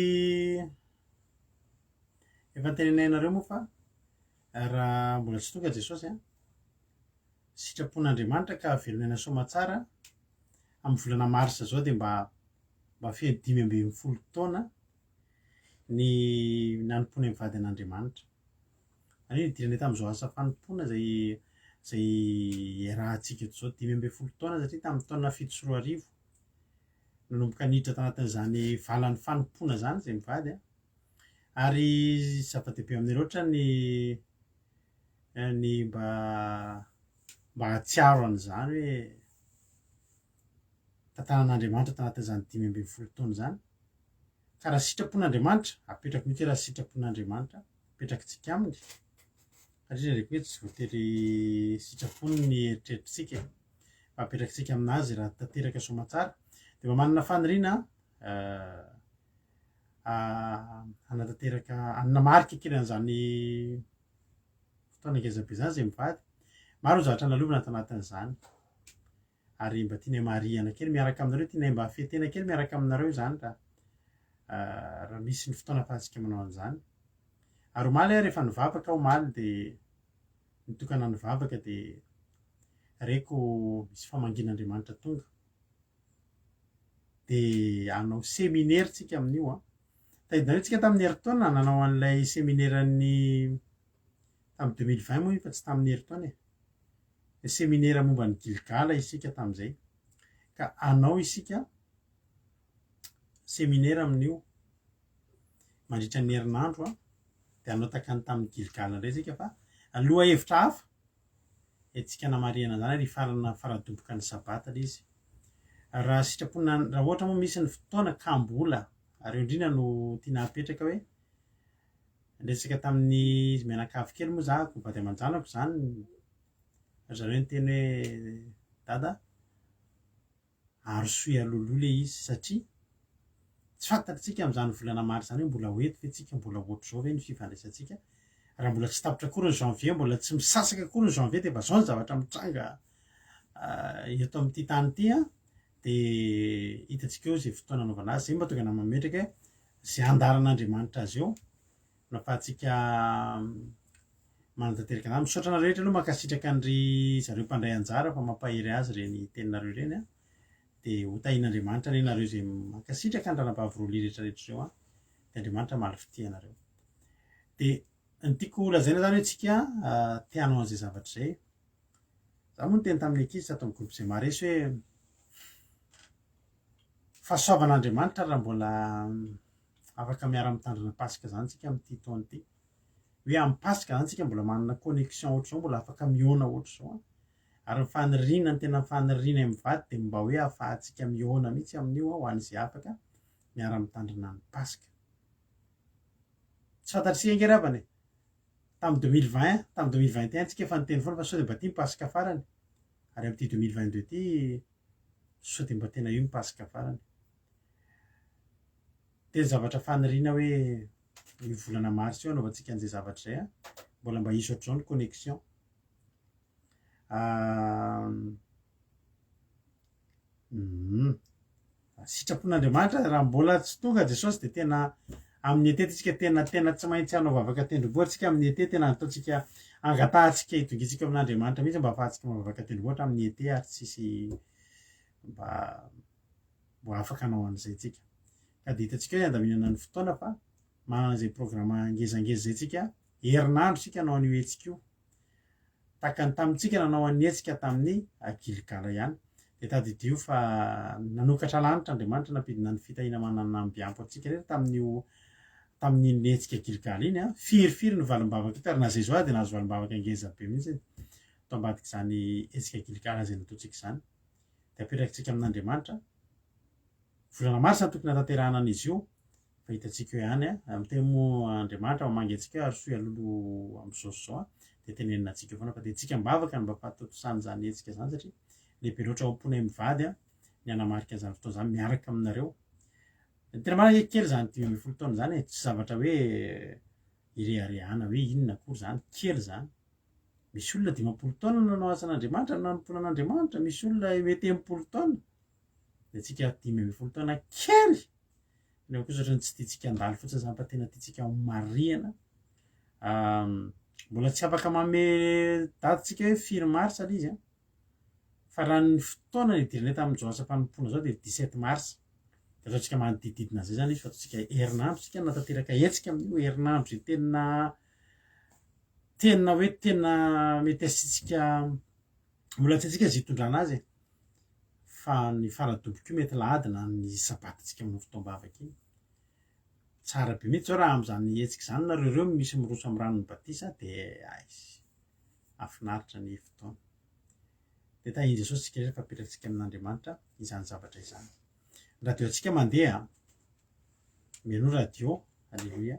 S1: efa tenenainareo moa fa raha mbola tsy tonga Jesosy a sitrapon'Andriamanitra ka velonena soamatsara amin'ny volana marsa zao de mba feno 5 taona ny nanompoana mivady an'Andriamanitra. Any idirany tamin'izao asa fanompoana zay iarahantsika eto zao 5 taona satria tamin'ny taona 7 nanomboka niditra tanatin'izany valan'ny fanompoana zany zay mivady a ary zava-dehibe amin'ny loatra ny mba hatsiaro an'izany hoe tantanan'Andriamanitra tanatin'izany 5 taona zany ka raha sitrapon'Andriamanitra apetrako mihitsy raha sitrapon'Andriamanitra apetrakintsika aminy satria rehefa hoe tsy voatery sitrapony ny eritreritrintsika fa apetrakintsika aminazy raha tanteraka soamatsara de mba manana faniriana anatanteraka anamarika kely an'izany fotoana ngezabe zany zay mivady maro ny zavatra nalovina tanatin'izany ary mba tianay marihana kely miaraka aminareo tianay mba hafetena kely miaraka aminareo zany raha misy ny fotoana ahafahantsika manao an'izany ary omaly rehefa nivavaka omaly de nitokana nivavaka de reko misy famangin'Andriamanitra tonga de anao seminaire tsika amin'io a tadinareo tsika tamin'ny heritaona nanao an'ilay seminaire-ny tamin'ny 2020 moa io fa tsy tamin'ny heritaona seminaire momba ny Gilgala isika tamin'izay ka anao isika seminaire amin'io mandritra ny herinandro a de anao takany tamin'ny Gilgala indray isika fa aloha hevitra hafa etsika namariana zany ry faradoboka ny sabata le izy raha sitrapona raha ohatra moa misy ny fotoana kambola ary indrindra no tiana apetraka hoe ndresaka tamin'ny izy mianakavy kely moa zahako vady aman-janako zany zareo ny teny hoe dada arosoy aloloha le izy satria tsy fantatritsika amin'izany volana maro zany hoe mbola hoeto ve tsika mbola ohatr' zao ve ny fifandraisantsika raha mbola tsy tapitra akory ny janvier mbola tsy misasaka akory ny janvier de mba zao ny zavatra mitranga eto amin'ity tany ity a de hitatsika eo zay fotoana anaovana azy zay mba tonga namametraka zay andaran'Andriamanitra azy eo nafahatsika manatanteraka na misaotra na rehetra aloha mankasitraka an'ry zareo mpandray anjara fa mampahery azy reny teninareo reny a de hotahin'Andriamanitra re nareo zay mankasitraka ny ranabavy rehetrarehetra zao a de Andriamanitra malifity anareo de ny tiako lazaina zany hoe tsika tianao an'izay zavatra zay za moa ny teny tamin'ny ankizy tato amin'ny groupe zay maresy hoe fahasoavan'Andriamanitra raha mbola afaka miara-mitandrina pasika zany tsika amin'ity taona ity hoe amin'ny pasika zany tsika mbola manana connexion ohatra zao mbola afaka miona ohatra zao ary ny faniriana ny tena faniriana amin'ny vady de mba hoe ahafahantsika miona mihitsy amin'io ho an'izay afaka miara-mitandrina ny pasika tsy fantatritsika ngerabany tamin'ny 2020 tamin'ny 2021 tsika efa niteny foana fa sao de mba tia mipasika farany ary amin'ity 2022 ty sao de mba tena io mipasika farany de zavatra faniriana hoe io volana mars io anaovantsika an'izay zavatra zay a mbola mba hisy ohatr'izao ny connexion sitrapon'Andriamanitra raha mbola tsy tonga Jesosy de tena amin'ny ete tsika tena tsy maintsy hanao vavaka tendrombohitra tsika amin'ny ete tena ataontsika angatahantsika hitongitsika amin'Andriamanitra mihitsy mba ahafahantsika mavavaka tendrombohitra amin'ny ete ary tsisy mba afaka hanao an'izay tsika ka de hitantsika hoe andaminana ny fotoana fa manana zay programa ngezangeza zay tsika herinandro sika hanao an'io hetsika io taka ny tamintsika nanao an'ny hetsika tamin'ny Gilgala ihany de tadidio fa nanokatra lanitra Andriamanitra nampidina ny fitahina manana ambiampo atsika rehetra tamin'ny netsika Gilgala iny a firifiry ny valimbavaka ito ary na zay zao de nahazo valimbavaka ngeza be mihitsy to ambadika zany hetsika Gilgala zay nataontsika zany de apetrakintsika amin'Andriamanitra volana mars ny tokony hatanterahana an'izy io fa hitantsika eo ihany a am'teny moa Andriamanitra mamangy antsika arosoy alolo am'zao zao de tenenina antsika eo foana fa de tsika mbavaka ny mba fahatotosany zany hetsika zany satria lehibe loatra amponay mivady a ny anamarika an'izany fotoana zany miaraka aminareo tena marina kely zany 10 taona zany tsy zavatra hoe ireharehana hoe inona akory zany kely zany misy olona 50 taona nanao asan'Andriamanitra nanompoana an'Andriamanitra misy olona mety 80 taona de tsika 10 taona kely ny kosa ohatrany tsy tiatsika andalo fotsiny zany fa tena tiatsika mariana mbola tsy afaka mame datintsika hoe 5 mars al izy a fa raha ny fotoana ny idirana tamin'ny jao asa-panompoana zao de 17 mars de ataontsika manodidididina zay zany izy fa ataontsika herinandro tsika natateraka hetsika amin'io herinandro zay tena hoe tena mety asitsika mbola tsy atsika zay hitondrana azy fa ny faradoboko mety lahadina ny sabatatsika amin'ny fotoam-bavaka iny tsara be mihitsy zao raha am'izany hetsika zany nareo misy miroso amin'ny ranon'ny batisa de afinaritra ny fotoana de tahin' Jesosy tsika rehefa apetrakantsika amin'Andriamanitra izany zavatra izany radio antsika mandeha miano radio alleluia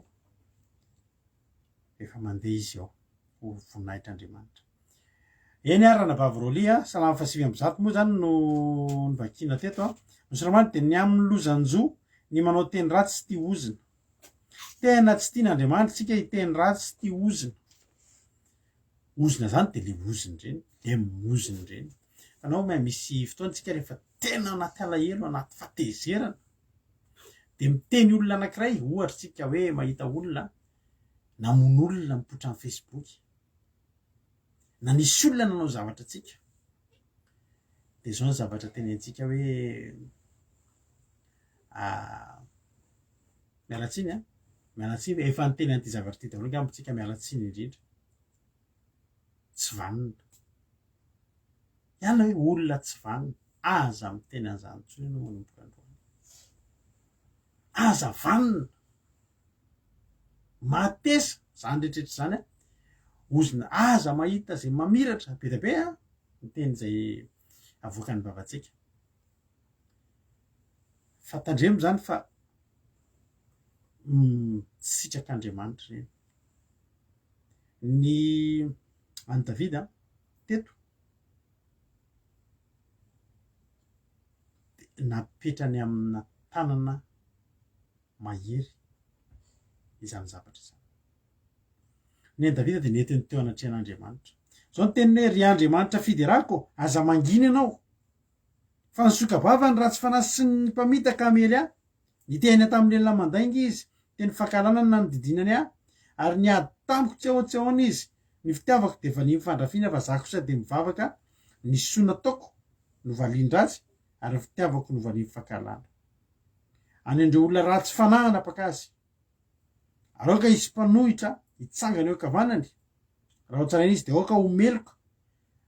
S1: efa mandeha izy ao ho voninahitr'Andriamanitra eny ary ranabavy Rolia salama fasivy amby zato moa zany no nivakina teto a nosoramany de ny amin'ny lozanjo ny manao teny ratsy sy tia ozina tena tsy tian'Andriamanitra tsika hiteny ratsy sy tia ozina zany de le oziny reny de moziny reny fanao ma misy fotoantsika rehefa tena anaty alahelo anaty fatezerana de miteny olona anankiray ohatra tsika hoe mahita olona namono olona mipotra amin'ny Facebook na nisy olona nanao zavatra tsika de zao ny zavatra tenentsika hoe mialatsiny mialatsiny efa niteny an'ity zavatra ty daholo ngambontsika mialatsiny indrindra tsy vanina ihany hoe olona tsy vanina aza miteny an'izany tsony ianao manomboka androany aza vanina matesa zany rehetrarehetra zany a ozona aza mahita zay mamiratra be dia be a ny teny zay avoaka ny vavantsika fa tandremo zany fa tsy sitrak'Andriamanitra reny ny any Davida teto napetrany amina tanana mahery izany zavatra izany ny any Davida dia nentiny teo anatrehan'Andriamanitra zao ny teniny hoe ry Andriamanitra fiderako aza mangina ianao fa ny sokabava ny ratsy fanahy sy ny mpamitaka amely ahy nitehina tamin'ny lehilahy mandainga izy teny fankalanana na nodidinany ahy ary niady tamiko tsy ahoana izy ny fitiavako dia efa nifandrafiana fa za kosa dia mivavaka ny soa nataoko no valindratsy ary ny fitiavako no valin'ny fankalana any andreo olona ratsy fanahy napakazy aroka izy mpanohitra hitsangana eo kavanany raha ohatsaraina izy dia aoka homeloka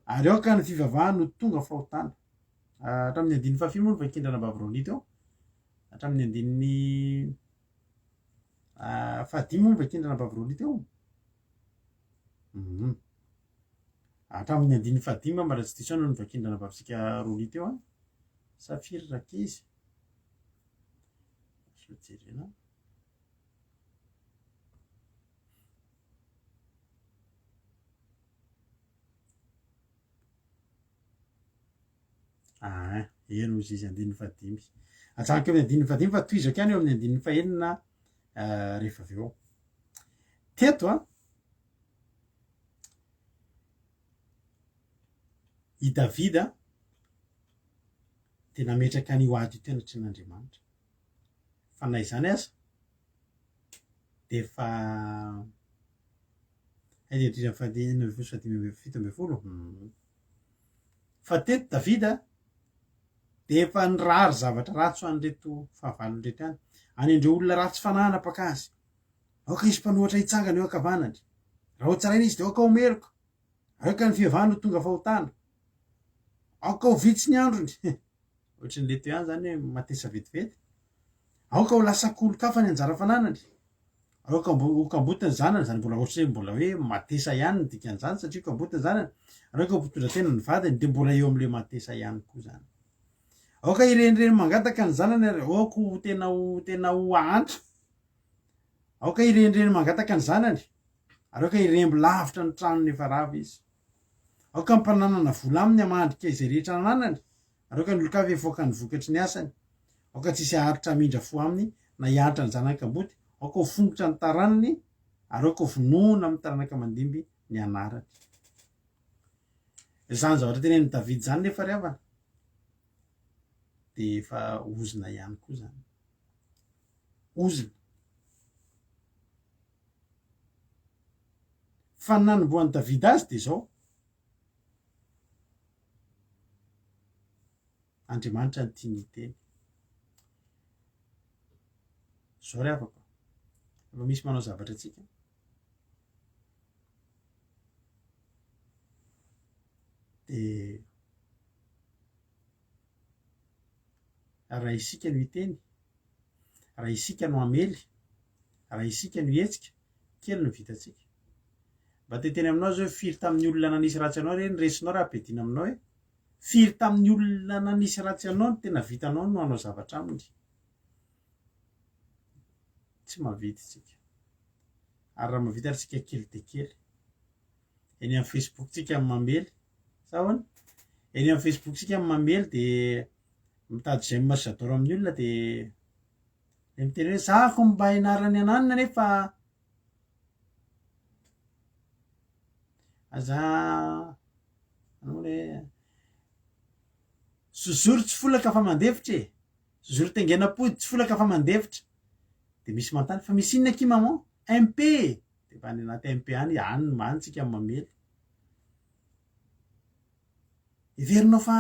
S1: ary aoka ny fivavahany no tonga fahotana hatramin'ny andininy fahafimy moa no vakindrana babilônia teo hatramin'ny andininy fahadimy moa no vakindrana babilônia teo hatramin'ny andininy fahadimy mba raha tsy diso no vakindrana babitsika ronia teo a safiry rakizy sojerena eno izy izy andininy fahadimy atsaniko eo amin'ny andininy fahadimy fa toizako ihany eo amin'ny andininy fahenina rehefa avy eo teto a i Davida dia nametraka ny hoady io tena tren'Andriamanitra fa na izany aza dia efa fa teto Davida dia efa nirary zavatra ratsy ho an'reto fahavalonreto ihany any andreo olona ratsy fanahy napakazy aoka izy mpanohatra hitsangana eo ankavanany raha ohatsaraina izy dia aoka homeloka aoka ny fivavahany ho tonga fahotana aoka ho vitsy ny androny ohatry ny leto ihany zany hoe matesa vetivety aoka ho lasa kolokafany anjara fananany aoka hokambotiny zanany zany mbola ohatry mbola hoe matesa ihany ny dikan'izany satria hokambotiny zanany aoka mpitondra tena ny vadiny dia mbola eo amin'le matesa ihany koa zany aoka irenireny mangataka ny zanany ary aoka ho tena ho antra aoka irenireny mangataka ny zanany ary aoka irembo lavitra ny tranony efa rava izy aoka mpananana vola aminy amandrika izay rehetra nananany ary aoka ny olokavy evoaka ny vokatry ny asany aoka tsisy aharitra mindra fo aminy na hianatra ny zanaka amboty aoka ho fongotra ny taranany ary aoka ho vonoina amin'ny taranaka mandimby ny anarany izany zavatra teneniny Davida zany nefa ry havana dia efa ozona ihany koa zany ozona fa nanomboan'i Davida azy dia zao Andriamanitra ny tiany teny zao ry havako efa misy manao zavatra atsika dia raha isika no hiteny raha isika no amely raha isika no hetsika kely no vitatsika mba teteny aminao zao firy tamin'ny olona nanisy ratsy anao reny resinao raha bedina aminao hoe firy tamin'ny olona nanisy ratsy anao no tena vitanao no hanao zavatra aminy tsy mavity tsika ary raha mavita tsika kely dia kely eny amin'ny Facebook tsika amin'ny mamely sahoana eny amin'ny Facebook tsika amin'ny mamely dia mitady izay masadoro amin'ny olona dia miteny hoe zako mba hinarany ananina nefa aza hoe zozoro tsy folaka fa mandevitra e zozoro tengenam-pody tsy folaka fa mandevitra dia misy mantany fa misy inona ki maman MP dia mba any anaty MP any no manitsika amin'ny mamely iverinao fa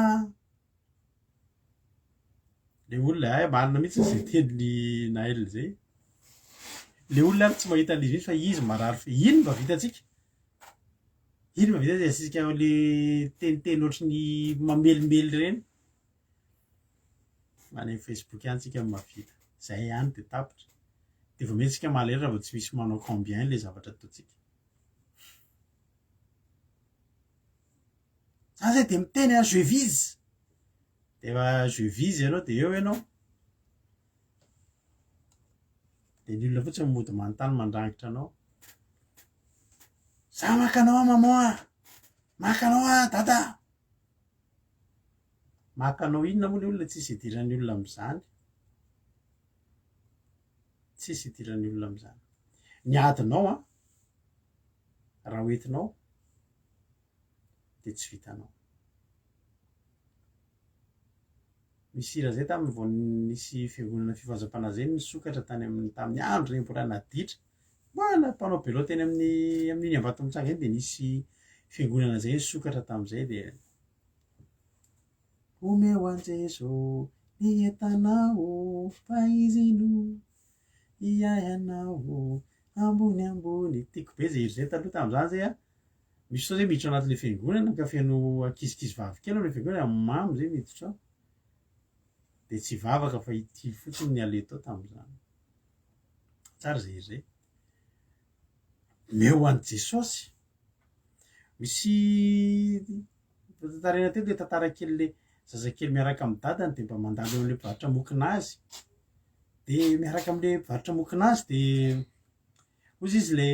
S1: le olona marina mihitsy izay teny na elona zay le olona ary tsy mahita an'izy mihitsy fa izy marary fa ino mba vitatsika ino mba vita asika le teniteny ohatry ny mamelimely ireny any Facebook ihany tsika mahavita zay ihany dia tapitra dia vao mety tsika malera raha vao tsy misy manao combien le zavatra ataontsika zany zay de miteny a jevizy de fa jevizy ianao de eo ianao de ny olona fotsiny mody manontany mandrangitra anao za makanao a maman a makanao a dada makanao inona moa le olona tsisy idiran'ny olona am'izany tsisy idiran'ny olona am'izany ny adinao a raha hoentinao de tsy vitanao misy raha zay tamin'ny vao nisy fiangonana fifanjam-panajeny nisokatra tamin'ny andro regny mbola naditra mbola mpanao belo teny amin'iny Ambatomitsanga iny de nisy fiangonana zay nisokatra tamin'izay de omeo anjeso ny entanao fa izy no iaianao ambony ambony tiako be zay iry zay taloha tamin'izany zay a misy fotoana zay miditra ao anatin'le fiangonana ka feno ankizikizy vavykely ao le fiangonana mamy zay miditra ao de tsy vavaka fa itily fotsiny ny aleto ao tamin'izany tsara zay iry zay meo an Jesosy misy tantarena teto le tantara kely le zazakely miaraka amin'ny dadany de mba mandalo eo am'le mpivarotra mokinazy de miaraka am'le mpivarotra mokinazy de ozy izy le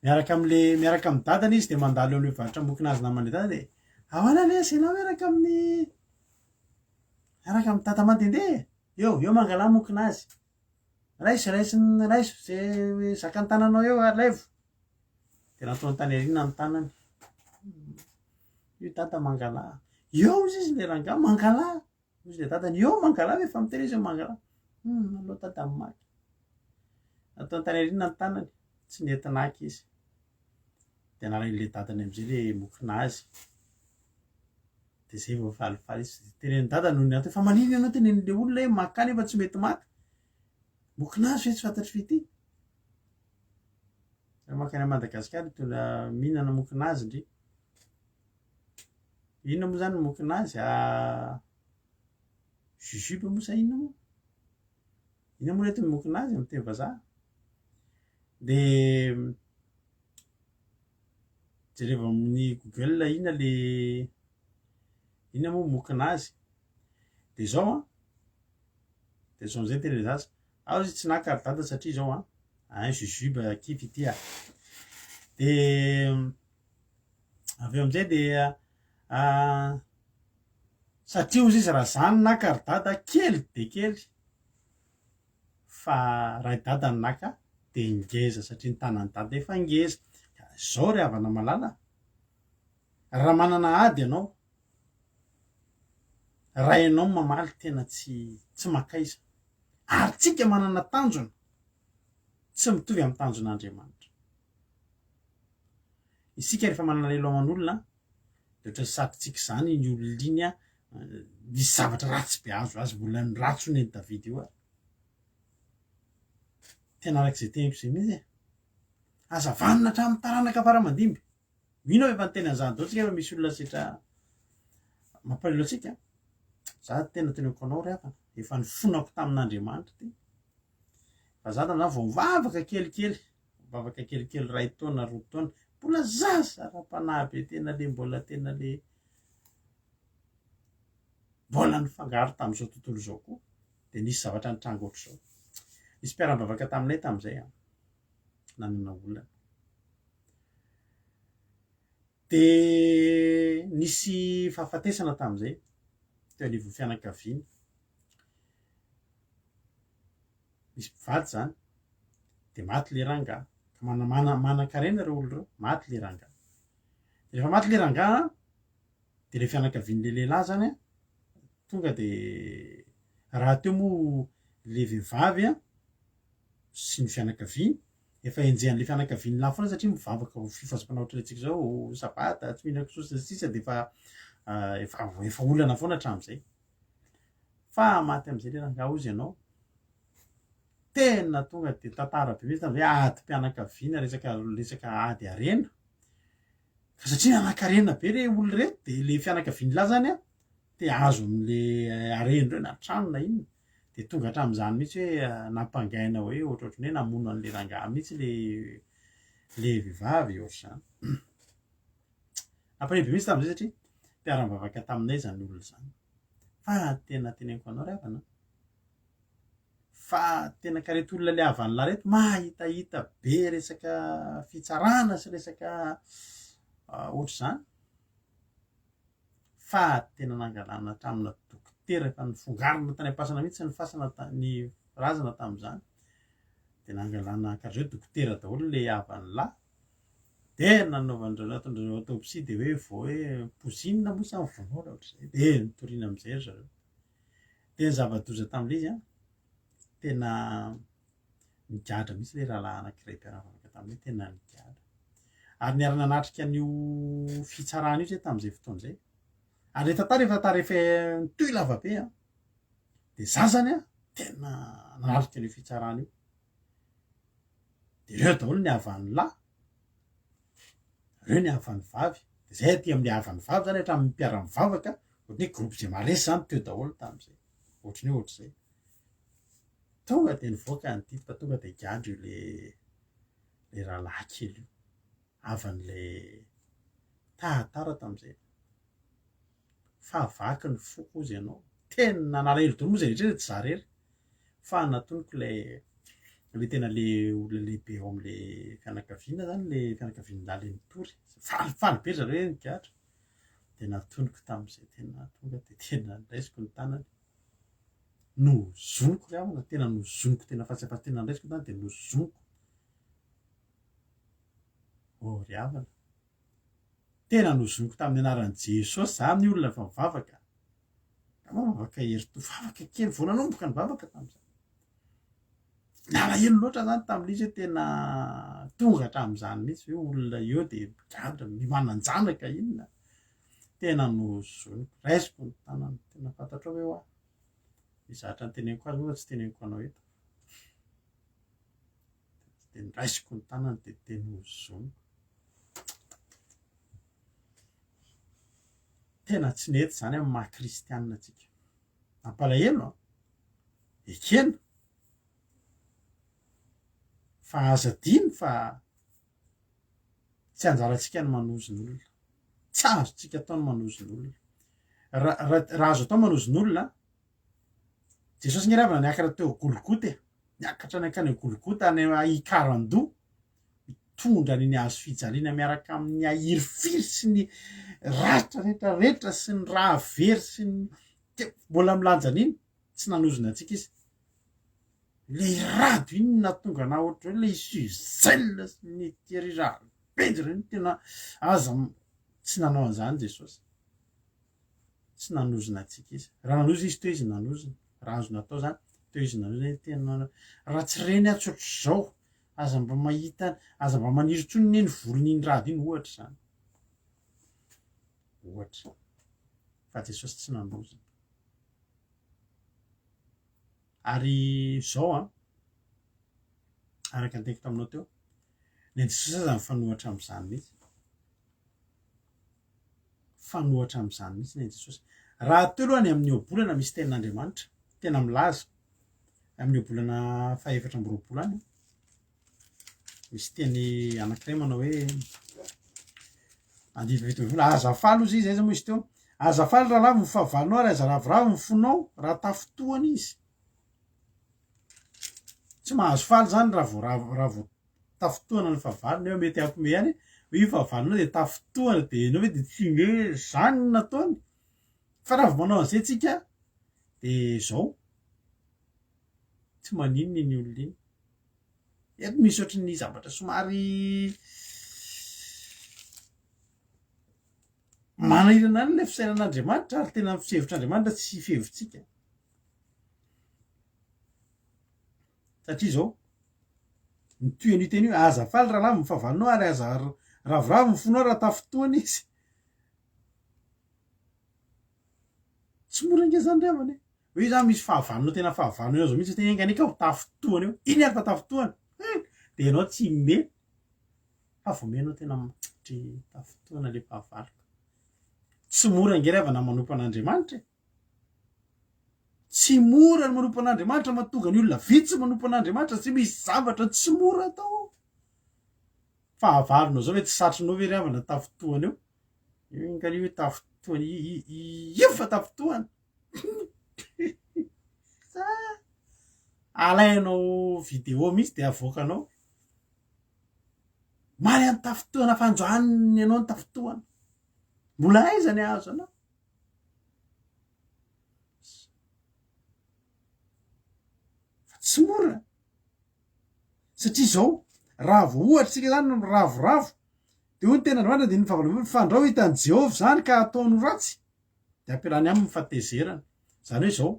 S1: miaraka amin'ny dadany izy de mandalo eo am'le mpivarotra mokinazy namany dadany de ahoana lesy ianao miaraka amin'ny dada mandendeha eo mangala mokinazy raiso zay zakany tananao eo alaivo de nataony tany arina ny tanany io dada mangala eo izy izy le ranga mangala izy le dadany eo mangala efa miteny izy mangala aloha dada mamaky nataony tany arina ny tanany tsy netinaky izy de nalain'le dadany am'izay le mokinazy de zay vao falifaly izy tenen'ny dadany noho ny antony fa manino ianao tenen'le olona hoe makany efa tsy mety maka mokinazy hoe tsy fantatry fity makany a Madagasikara tona mihinana mokinazy ndry inona moa zany mokinazy jujube moa sa inona moa retiny mokinazy amin'ny teny vazaha de jereva amin'ny Google inona moa mokinazy de zao am'izay teny zaza ao izy tsy nakary dada satria zao jujube kify ity de avy eo am'izay de satria ozy izy raha zany nakary dada kely de kely fa raha dada ny naka de ngeza satria ny tanany dada efa ngeza zao ry havana malala raha manana ady ianao raha ianao mamaly tena tsy makaiza ary tsika manana tanjona tsy mitovy amin'ny tanjon'Andriamanitra isika rehefa manana lelo aman'olona de ohatra sadytsika zany ny olona iny nisy zavatra ratsy be azo azy mbola ny ratso ny Davidy io tena arak'izay teniko zay mihitsy azavanina hatramin'ny taranaka faramandimby mino efa ny teny an'izany dao tsika efa misy olona setra mampalelo atsika za tena teneko anao ry havana efa ny fonako tamin'Andriamanitra ty fa za tamin'izany vao mivavaka kelikely ray taona roa taona mbola zaza ra-panahy be tena le mbola ny fangaro tamin'izao tontolo zao koa de nisy zavatra nitranga ohatr'izao nisy mpiara-bavaka taminay tamin'izay nanana olana de nisy fahafatesana tamin'izay teo anivon'ny fianakaviany misy mpivady zany de maty le rangahy ka manan-karena reo olo reo maty le rangahy de rehefa maty le rangahy de le fianakavian'le lehilahy zany tonga de raha teo moa le vehivavy sy ny fianakaviany efa enjehan'le fianakaviany lafy foana satria mivavaka fifanjam-panao ohatran'ny antsika zao sabata tsy mihinana kisoa sisa de efa olana foana hatramin'izay fa maty am'izay le rangahy ozy ianao tena tonga de tantara be mihitsy tamin'izay ady mpianakaviana resaka ady arena fa satria nanan-karena be le olo reto de le fianakaviany lahy zany te azo amin'le arena reo na trano na inona de tonga hatramin'izany mihitsy hoe nampangaina hoe ohatrohatrany hoe namono an'le rangahy mihitsy le vehivavy ohatr'izany ampalebe mihitsy tamin'izay satria mpiara-mivavaka taminay zany olona zany fa tena teneniko anao ry havana fa tena karety olona le avany lahy reto mahitahita be resaka fitsarana sy resaka ohatr'izany fa tena nangalana hatramina dokotera fa nifongarina tany am-pasana mihitsy ny fasana ny razana tamin'izany de nangalana karazao dokotera daholo le avany lahy de nanaovan'ireo ataon'ireo autopsie de hoe vao hoe pozinina moa sa mivonoana ohatr'izay de nitoriana am'izay ry zareo de ny zava-doza tamin'le izy tena nigadra mihitsy le rahalahy anankiray mpiara-mivavaka tamin'io tena nigadra ary niarana natrika an'io fitsarana io zay tamin'izay fotoana zay ary le tantara efa nitohy lava be de za zany tena natrika an'io fitsarana io de reo daholo ny havan'ny lahy reo ny havan'ny vavy de zay ty amin'ny havan'ny vavy zany hatramin'ny mpiara-mivavaka ohatry hoe groupe zay maresy zany teo daholo tamin'izay ohatrany hoe ohatr'izay tonga de nivoaka ny dity fa tonga de gadro io le rahalahy kely io avan'le tahatara tamin'izay fa vaky ny foko izy ianao tena nalahelo daholo moa zay rehetra tsy za rery fa natoniko le tena le olona lehibe ao am'le fianakaviana zany le fianakaviana le nitory falifaly be zareo hoe nigadra de natoniko tamin'izay tena tonga de tena nraisiko ny tanany nozoniko ry havana tena nozoniko tena fa tsy afa tena nraisiko tany de nozoniko ry havana tena nozoniko tamin'ny anaran'i Jesosy za amin'ny olona fa mivavaka mavavaka hery-to vavaka kely vao nanomboka ny vavaka tamin'izay nalahelo loatra zany tamin'ilay izy hoe tena tonga hatramin'izany mihitsy hoe olona eo de gadra mimananjanaka inona tena nozoniko raisiko ny tanany tena fantatra hoe hoa izatra ny teneniko azy moa tsy teneniko anao eto de niraisiko ny tanany de tena nozoniko tena tsy nety zany amin'ny maha kristianina atsika ampalahelo ekena fa azadiny fa tsy anjarantsika ny manoziny olona tsy azontsika atao ny manoziny olona raha azo atao manoziny olona Jesosy nge ravana niakatra teo Golgota niakatra ny akany Golgota any ikarandoha mitondra ny hazo fijaliana miaraka amin'ny ahirifiry sy ny ratra rehetrarehetra sy ny raha very sy ny mbola milanjana iny tsy nanozina antsika izy le irado iny natonga na ohatra hoe le isuzelle sy ny terirabendry iny tena aza tsy nanao an'izany Jesosy tsy nanozina antsika izy raha nanozina izy teo izy nanozina raha azo natao zany teo izy nanozina tena raha tsy reny atsy ohatr'izao aza mba mahita aza mba maniry tsony ny volony iny rado iny ohatra zany ohatra fa Jesosy tsy nanozina ary zao araka anteko taminao teo ny Jesosy aza mifanohatra am'izany mihitsy fanohatra am'izany mihitsy ny Jesosy raha teo aloha any amin'ny obolana misy tenin'Andriamanitra tena milaza amin'ny obolana 4 any misy teny anankiray manao hoe andivavitovola azafaly ozy izy aiza moa izy teo azafaly raha lavo mifavalinao ary aza ravoravo mifonao raha tafotoana izy tsy mahazo faly zany raha vo tafotoana ny fahavalina eo mety ampome any hoe io fahavalina de tafotoana de enao hoe de tsy nge zany no nataony fa raha vo manao an'izay tsika de zao tsy maninona iny olona iny eto misy ohatry ny zavatra somary manahirana any le fisainan'Andriamanitra ary tena fisevitr'Andriamanitra tsy fihevitsika satria zao nitoy teny io azafaly raha lavo mifavalinao ary aza ravoravo mifonao raha tafotoana izy tsy mora nge zany revana hoe za misy fahavalonao tena fahavalonao eo zao mihitsy tena enganika ho tafotoana eo iny ary fa tafotoana de ianao tsy me fa vomenao tena mitry tafotoana le fahavaloko tsy mora nge revana manompo an'Andriamanitra tsy tsy mora ny manompo an'Andriamanitra mahatonga ny olona vitsy manompo an'Andriamanitra tsy misy zavatra tsy mora atao fahavalonao zao hoe tsy satrinao ve ry havana tafotoana eo ingany hoe tafotoany io fa tafotoany alainao vidéo mihitsy de avoakanao mary any tafotoana fanjoaniny ianao ny tafotoana mbola aiza ny azo anao fa tsy mora satria zao raha vo ohatra tsika zany no ravoravo de hoy ny tena androandra de ny fahavalana fandrao hitan'ny Jehovah zany ka ataony ratsy de ampiarany aminy fatezerana zany hoe zao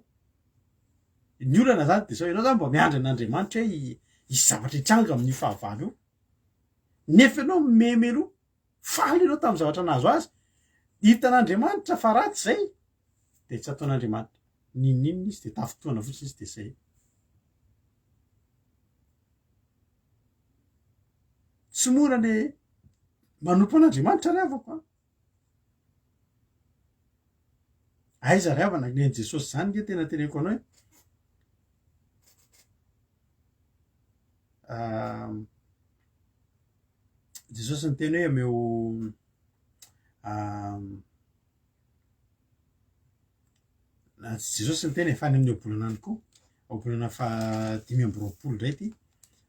S1: ny olana zany de zao ianao zany mba miandry an'Andriamanitra hoe isy zavatra hitranga amin'ny fahavalo io nefa ianao memelo faly ianao tamin'ny zavatra nazo azy hitan'Andriamanitra fa ratsy zay de tsy ataon'Andriamanitra ninnininy izy de tafotoana fotsiny izy de zay tsy mora le manompo an'Andriamanitra ry havako aiza ry havana neny Jesosy zany nge tena teneko anao Jesosy ny teny hoe ameo Jesosy ny teny efany amin'ny obolana any koa obolana fa 5 ndray ty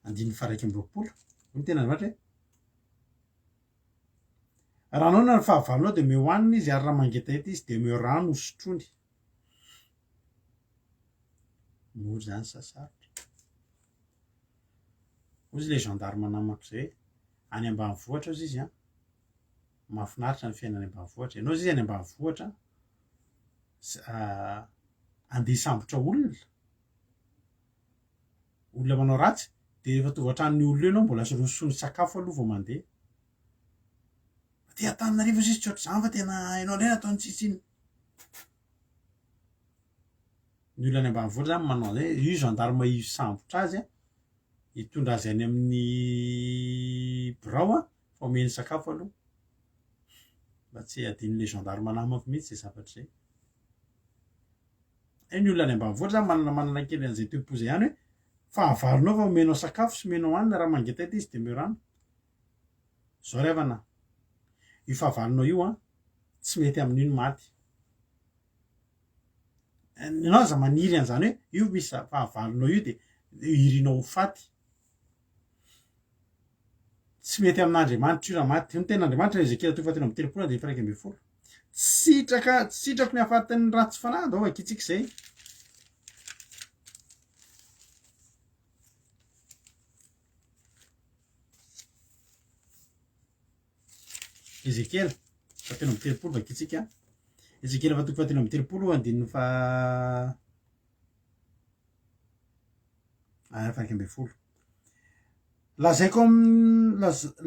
S1: 5 ny tena androatra raha anao na ny fahavalonao de meo hoaniny izy ary raha mangeta ety izy de meo rano hosotrony mory zany sasarotra ozy le gendarme namako zay any ambanivohitra ozy izy mahafinaritra ny fiainany ambanivohitra ianao izy any ambanivohitra andeha sambotra olona manao ratsy de rehefa tonga an-tranon'ny olona ianao mbola sorosony sakafo aloha vao mandeha te Antananarivo izy tsy ohatr'izany fa tena ianao indray nataony tsitsiny ny olona any ambanivohitra zany manao zay io gendarme isambotra azy hitondra azy any amin'ny birao fa omeny sakafo aloha mba tsy adin'le gendarme namako mihitsy zay zavatra zay ny olona any ambanivohitra zany manana kely an'izay toepo zay ihany hoe fahavalonao fa omenao sakafo sy menao hanina raha mangeta ety izy de meo rano zao ry havana io fahavalonao io tsy mety amin'ino maty ianao aza maniry an'izany hoe io misy fahavalonao io de irinao ho faty tsy mety amin'Andriamanitra io raha maty ny ten'Andriamanitra Ezekela 3:30 de 1:20 sitrako ny hafatin'ny ratsy fanahy dao vakitsika zay Ezekela 3:30 vakitsika Ezekela 3:30 andininy fa 1:20 lazaiko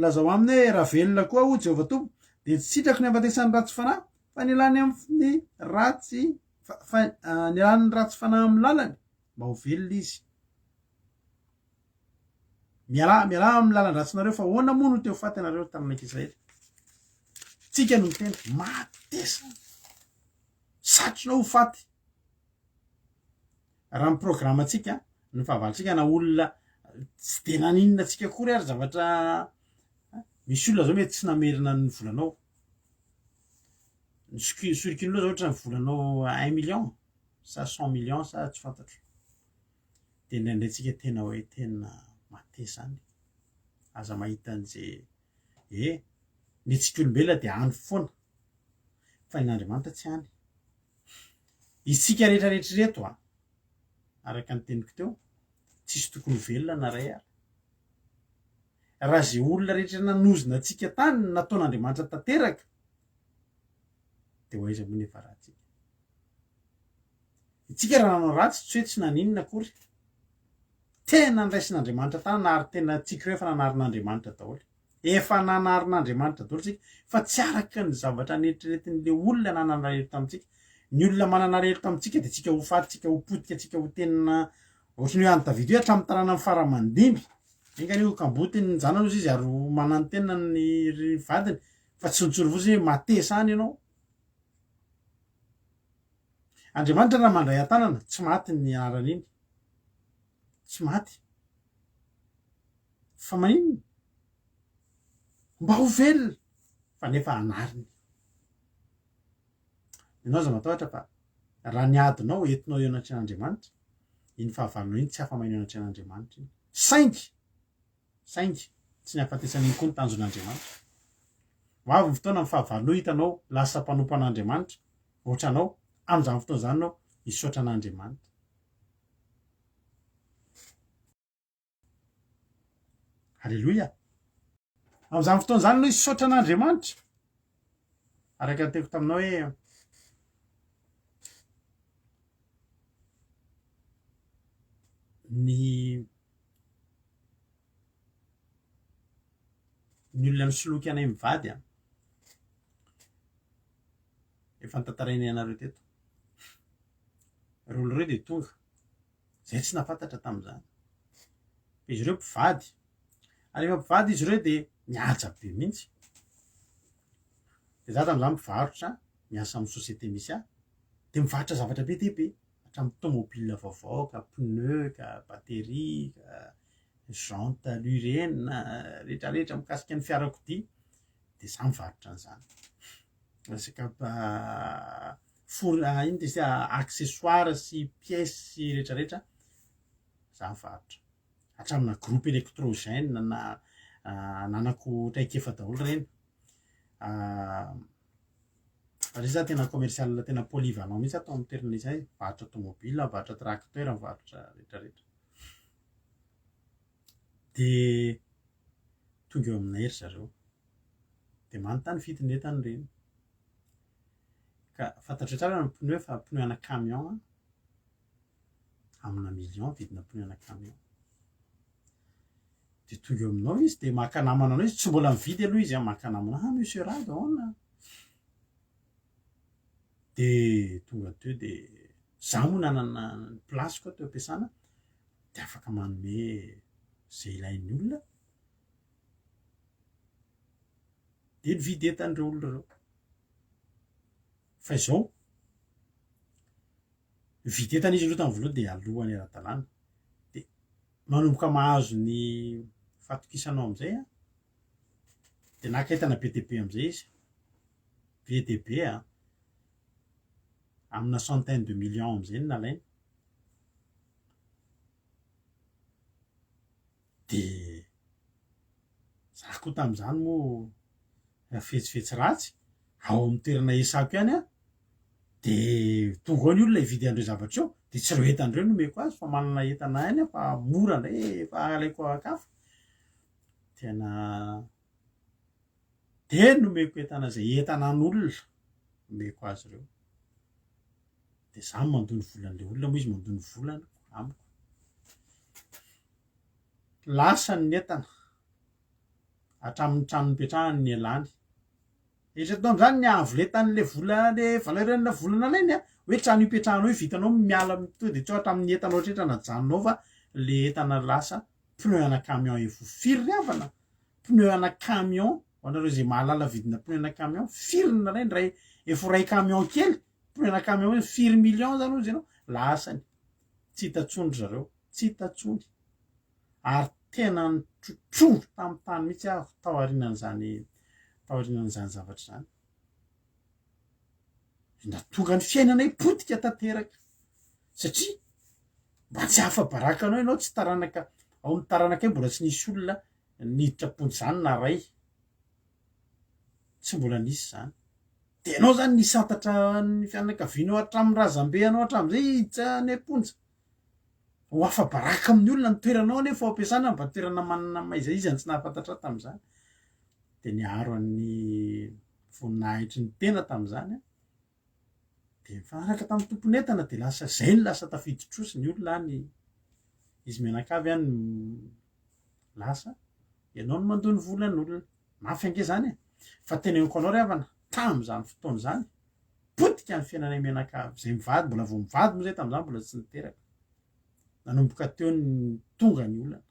S1: lazao aminy hoe raha velona koa ho Jehovah Tompo de tsy sitrako ny hafatesany ratsy fanahy fa nilany amin'ny ratsy nilany ny ratsy fanahy amin'ny lalany mba ho velona izy miala amin'ny lalany ratsinareo fa hoana moa no teo faty anareo tamin'ankizaely tsika no tena matesa satrinao ho faty raha miprograma tsika ny fahavalontsika na olona tsy de naninona tsika kory ary zavatra misy olona zao mety tsy namerina ny volanao ny sorikin'olona zao ohatra ny volanao 1 million sa 100 millions sa tsy fantatro de indraindray tsika tena hoe tena matesa any aza mahita an'izay ny tsika olombelona de any foana fa n'Andriamanitra tsy any isika rehetrarehetra reto araka ny teniko teo tsisy tokony velona na ray ary raha zay olona rehetra nanozona atsika tany nataon'Andriamanitra tanteraka de ho aiza moa nefa ratsika itsika raha nanao ratsy tsy hoe tsy naninona akory tena nraisin'Andriamanitra tany nahary tena tsika hoe efa nanarin'Andriamanitra daholo efa nanarin'Andriamanitra daholo tsika fa tsy araka ny zavatra neritreretin'le olona nananarelo tamintsika ny olona mananarelo tamintsika de tsika ho faty tsika ho potika tsika ho tena ohatrany hoe any Davidy hoe hatramin'ny tanàna ny faramandimby engany io kamboty ny janany ozy izy ary manantena ny vadiny fa tsy nitsoro fotsiny hoe matesa any ianao Andriamanitra raha mandray an-tanana tsy maty ny anarany iny, tsy maty fa maninona mba ho velona fa nefa anariny. Ianao za matahotra fa raha ny adinao entinao eo anatrehan'Andriamanitra, iny fahavalonao iny tsy afa-maino eo anatrehan'Andriamanitra iny. Saingy tsy ny ahafatesan'iny koa ny tanjon'Andriamanitra. Ho avy ny fotoana ny fahavalonao hitanao lasa mpanompo an'Andriamanitra, ohatranao amin'izany fotoana izany anao hisaotra an'Andriamanitra. Halleloia. Amin'izany fotoana izany anao hisaotra an'Andriamanitra. Araka ny teko taminao hoe ny olona nisoloky anay mivady efa nitantarainay anareo teto. Reo olona reo dia tonga zay tsy nafantatra tamin'izany. Izy ireo mpivady, ary rehefa mpivady izy ireo dia mihaja be mihitsy. Dia za tamin'izany mpivarotra miasa amin'ny sosiete misy ahy, dia mivarotra zavatra be dia be, hatramin'ny tomobile vaovao ka pneu ka batterie ka jante lurene rehetrarehetra mikasika ny fiarakodia, dia za mivarotra an'izany. Resaka iny de accessoire sy pièce sy rehetrarehetra za mivarotra. Hatramina groupe électrogène na nanako traika efa daholo ireny. Satria za tena commercial tena polyvalent mihitsy atao amin'ny toerana izay, mivarotra tomobile, mivarotra tracteur, mivarotra rehetrarehetra. Dia tonga eo aminay ery zareo, dia manontany vidiny entany ireny. Ka fantatrao tsara ny pneu fa pneu ana camion amina million vidina pneu ana camion. Dia tonga eo aminao izy dia maka namana anao izy, tsy mbola mividy aloha izy, maka namana, monsieur Rado ahoana. Dia tonga teo dia za moa nanana ny plasiko teo am-piasana dia afaka manome izay ilain'ny olona, dia nividy entan'ireo olona ireo. Fa izao nividy entana izy ireo tamin'ny voalohany dia alohan'ny ara-dalàna, dia manomboka mahazo ny fatokisanao amin'izay dia naka entana be dia be amin'izay izy, be dia be amina centaine de millions amin'izay ny nalainy. Dia za koa tamin'izany moa fetsifetsy ratsy ao amin'ny toerana esako ihany dia tonga ao ny olona hividy an'ireo zavatra eo, dia tsy ireo entan'ireo nomeko azy fa manana entana ihany fa mora indray efa alaiko akafa. Tena dia nomeko entana izay entanan'olona nomeko azy ireo. Dia za mandony volan'ilay olona moa izy mandony volana amiko. Lasa ny entana hatramin'ny trano nipetrahany ny elany. Eritrereto amin'izany ny avolentan'ilay vola, ilay valeran'ilay volana alainy hoe trano ipetrahanao vitanao miala to dia tsy ohatra amin'ny entanao rehetra najanonao fa ilay entana lasa pneu ana camion evo firy ry havana. Pneu ana camion, ho anareo izay mahalala vidina pneu ana camion, firy ny nalainy ray efa ray camion kely, pneu ana camion hoe firy million zany hozy ianao, lasany tsy hitatsony zareo, tsy hitatsony. Ary tena nitrotrondro tamin'ny tany mihitsy aho tao aorianan'izany zavatra izany. Nahatonga ny fiainanay potika tanteraka satria mba tsy hafa-baraka anao ianao tsy taranaka ao amin'ny taranaka io, mbola tsy nisy olona niditra pony izany na ray, tsy mbola nisy izany. Dia ianao zany nisantatra ny fianakavianao hatramin'ny razambe anao hatramin'izay hiditra ny amponja. Ho afa-baraka amin'ny olona ny toeranao nefa ao am-piasana mba toerana manana maiza izy tsy nahafantatra tamin'izany. Dia niaro an'ny voninahitry ny tena tamin'izany dia mifanaraka tamin'ny tompon'entana dia lasa izay ny lasa tafiditra ny olona izy menakavy ihany lasa ianao no mandony volan'olona. Mafy ange izany fa teneniko anao ry havana tamin'izany fotoana izany potika ny fiainanay menakavy izay mivady, mbola vao mivady moa izay tamin'izany mbola tsy niteraka. Nanomboka teo ny tonga ny olana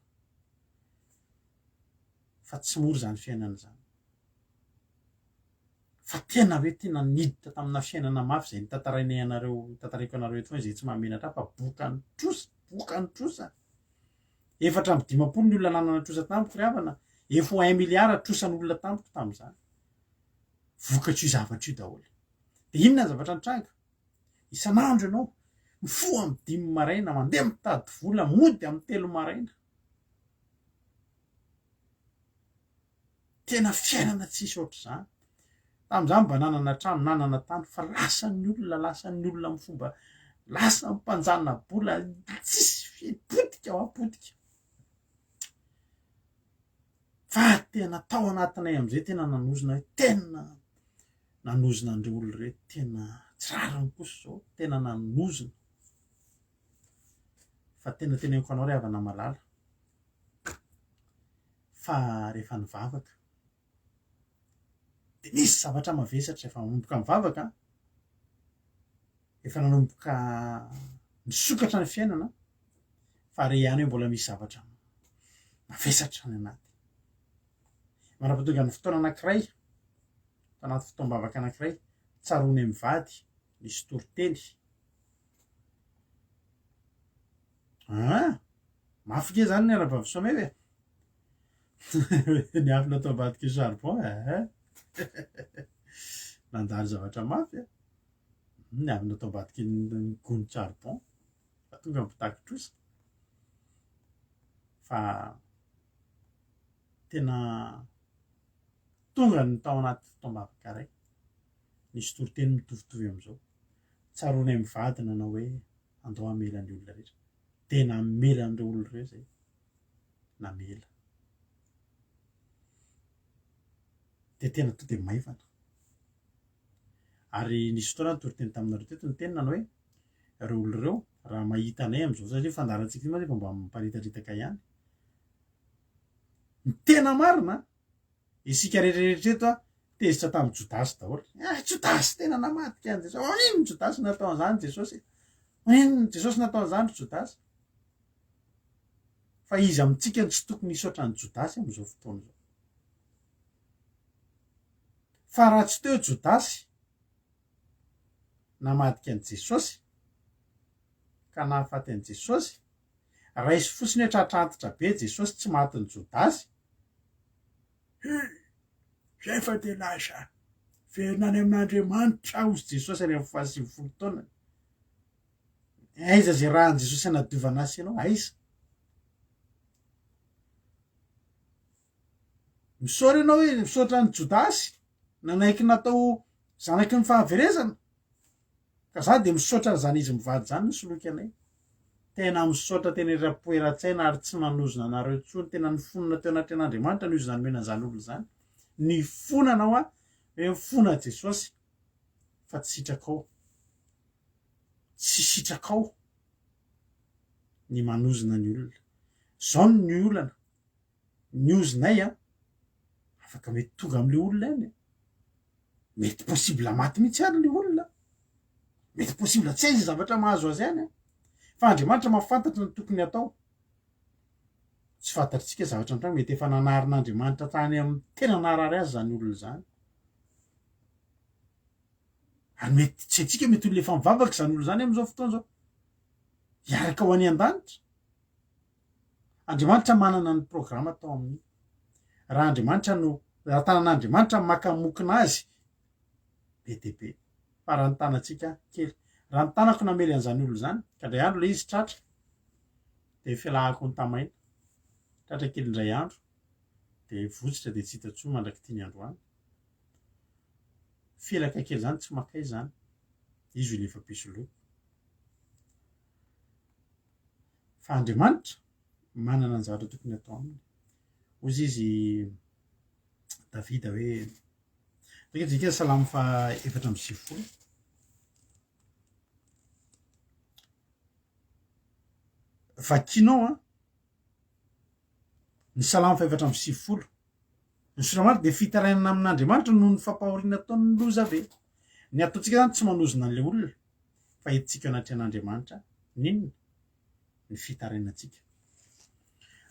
S1: fa tsy mora izany fiainana izany fa tena hoe tena niditra tamina fiainana mafy zay nitantarainay anareo tantaraiko anareo eto hoe zay tsy mahamenatra fa boka ny trosa 450 ny olona nanana trosa tamiko ry havana efo 1 miliara trosan'olona tamiko tam'izany vokatry io zavatra io daholo de inona ny zavatra nitranga isan'andro ianao mifoha amy 5 maraina mandeha mitady vola mody amy 3 maraina tena fiainana tsisy ohatr'izany tam'izany mba nanana trano nanana tany fa lasan'ny olona amy fomba lasa mpanjanona bola tsisy potika ao apotika fa tena tao anatinay am'izay tena nanozona hoe tena nanozona andreo olo reto tena tsy rariny kosa zao tena nanozona fa tena teneniko anao ry havana malala fa rehefa nivavaka de nisy zavatra mavesatra efa manomboka mivavaka efa nanomboka nisokatra ny fiainana fa re ihany hoe mbola misy zavatra mavesatra ny anaty manapatonga ny fotoana anankiray tanaty fotoam-bavaka anankiray tsarony amy vady nisy torotely mafy ke zany ny ara-bavy ve ny afy natao ambadika charbon nandalo zavatra mafy ny avy natao ambadika ny gony charbon fa tonga mipitaky trosa fa tena tonga ny tao anaty fotoam-bavaka ray nisy toroteny mitovitovy am'izao tsarony amy vady nanao hoe andao amela ny olona rehetra tena mela andreo olo reo zay namela de tena to de maivana ary nisy fotoana ny toroteny taminareo teto ny teny nanao hoe reo olo reo raha mahita anay am'izao satria fandarantsika io ma refa mba miparitaritaka ihany ny tena marina isika rehetrarehetra eto tezitra tamin'ny Jodasy daholo Jodasy tena namadika an' Jesosy ino Jodasy natao an'izany Jesosy ino Jesosy natao an'izany Jodasy fa izy amintsika tsy tokony hisotra ny Jodasy am'izao fotoana zao fa raha tsy teo Jodasy namadika an' Jesosy ka nahafaty an' Jesosy raha izy fotsiny hoe tratrantitra be Jesosy tsy maty ny Jodasy zay fa de lasa ferinany amin'Andriamanitra ozy Jesosy any amin'ny 70 taona aiza zay raha an' Jesosy anadiovana azy ianao aiza misaotra ianao hoe misaotra ny Jodasy nanaiky natao zanaky ny fahaverezana ka za de misaotra zany izy mivady zany nisoloky anay tena misaotra tena era-poeran-tsaina ary tsy nanozona anareo tsony tena ny fonona teo anaty an'Andriamanitra no izy zany mena zany olo zany ny fonanao a hoe fona Jesosy fa tsy sitrakao ny manozona ny olona zao ny olana ny ozinay a afaka mety tonga am'le olona any mety possible maty mihitsy ary le olona mety possible tsy aiza zavatra mahazo azy any fa Andriamanitra mahafantatra ny tokony atao tsy fantatritsika zavatra antrano mety efa nanarin'Andriamanitra tany amin'ny tena narary azy zany olona zany ary mety tsy haitsika mety olona efa mivavaka zany olo zany am'izao fotoana zao hiaraka ho any an-danitra Andriamanitra manana ny programa atao amin'ny raha Andriamanitra no raha tanan'Andriamanitra makamokina azy be de be fa raha ny tanatsika kely raha ny tanako namely an'izany olo zany ka ndray andro le izy tratra de fialahako ny tamaina tratra kely indray andro de votsitra de tsy hita tsoa mandraky tiny androany fielaka kely zany tsy makay zany izy ho lefa pisoloako fa Andriamanitra manana ny zavatra tokony atao aminy ozy izy Davida hoe rikajika salamo fa 4:20 vakinao a ny salamo fa 4:20 ny soramary de fitarainana amin'Andriamanitra noho ny fampahoriana ataony loza be ny ataontsika zany tsy manozona an'le olona fa entitsika anaty an'Andriamanitra ninona ny fitarainantsika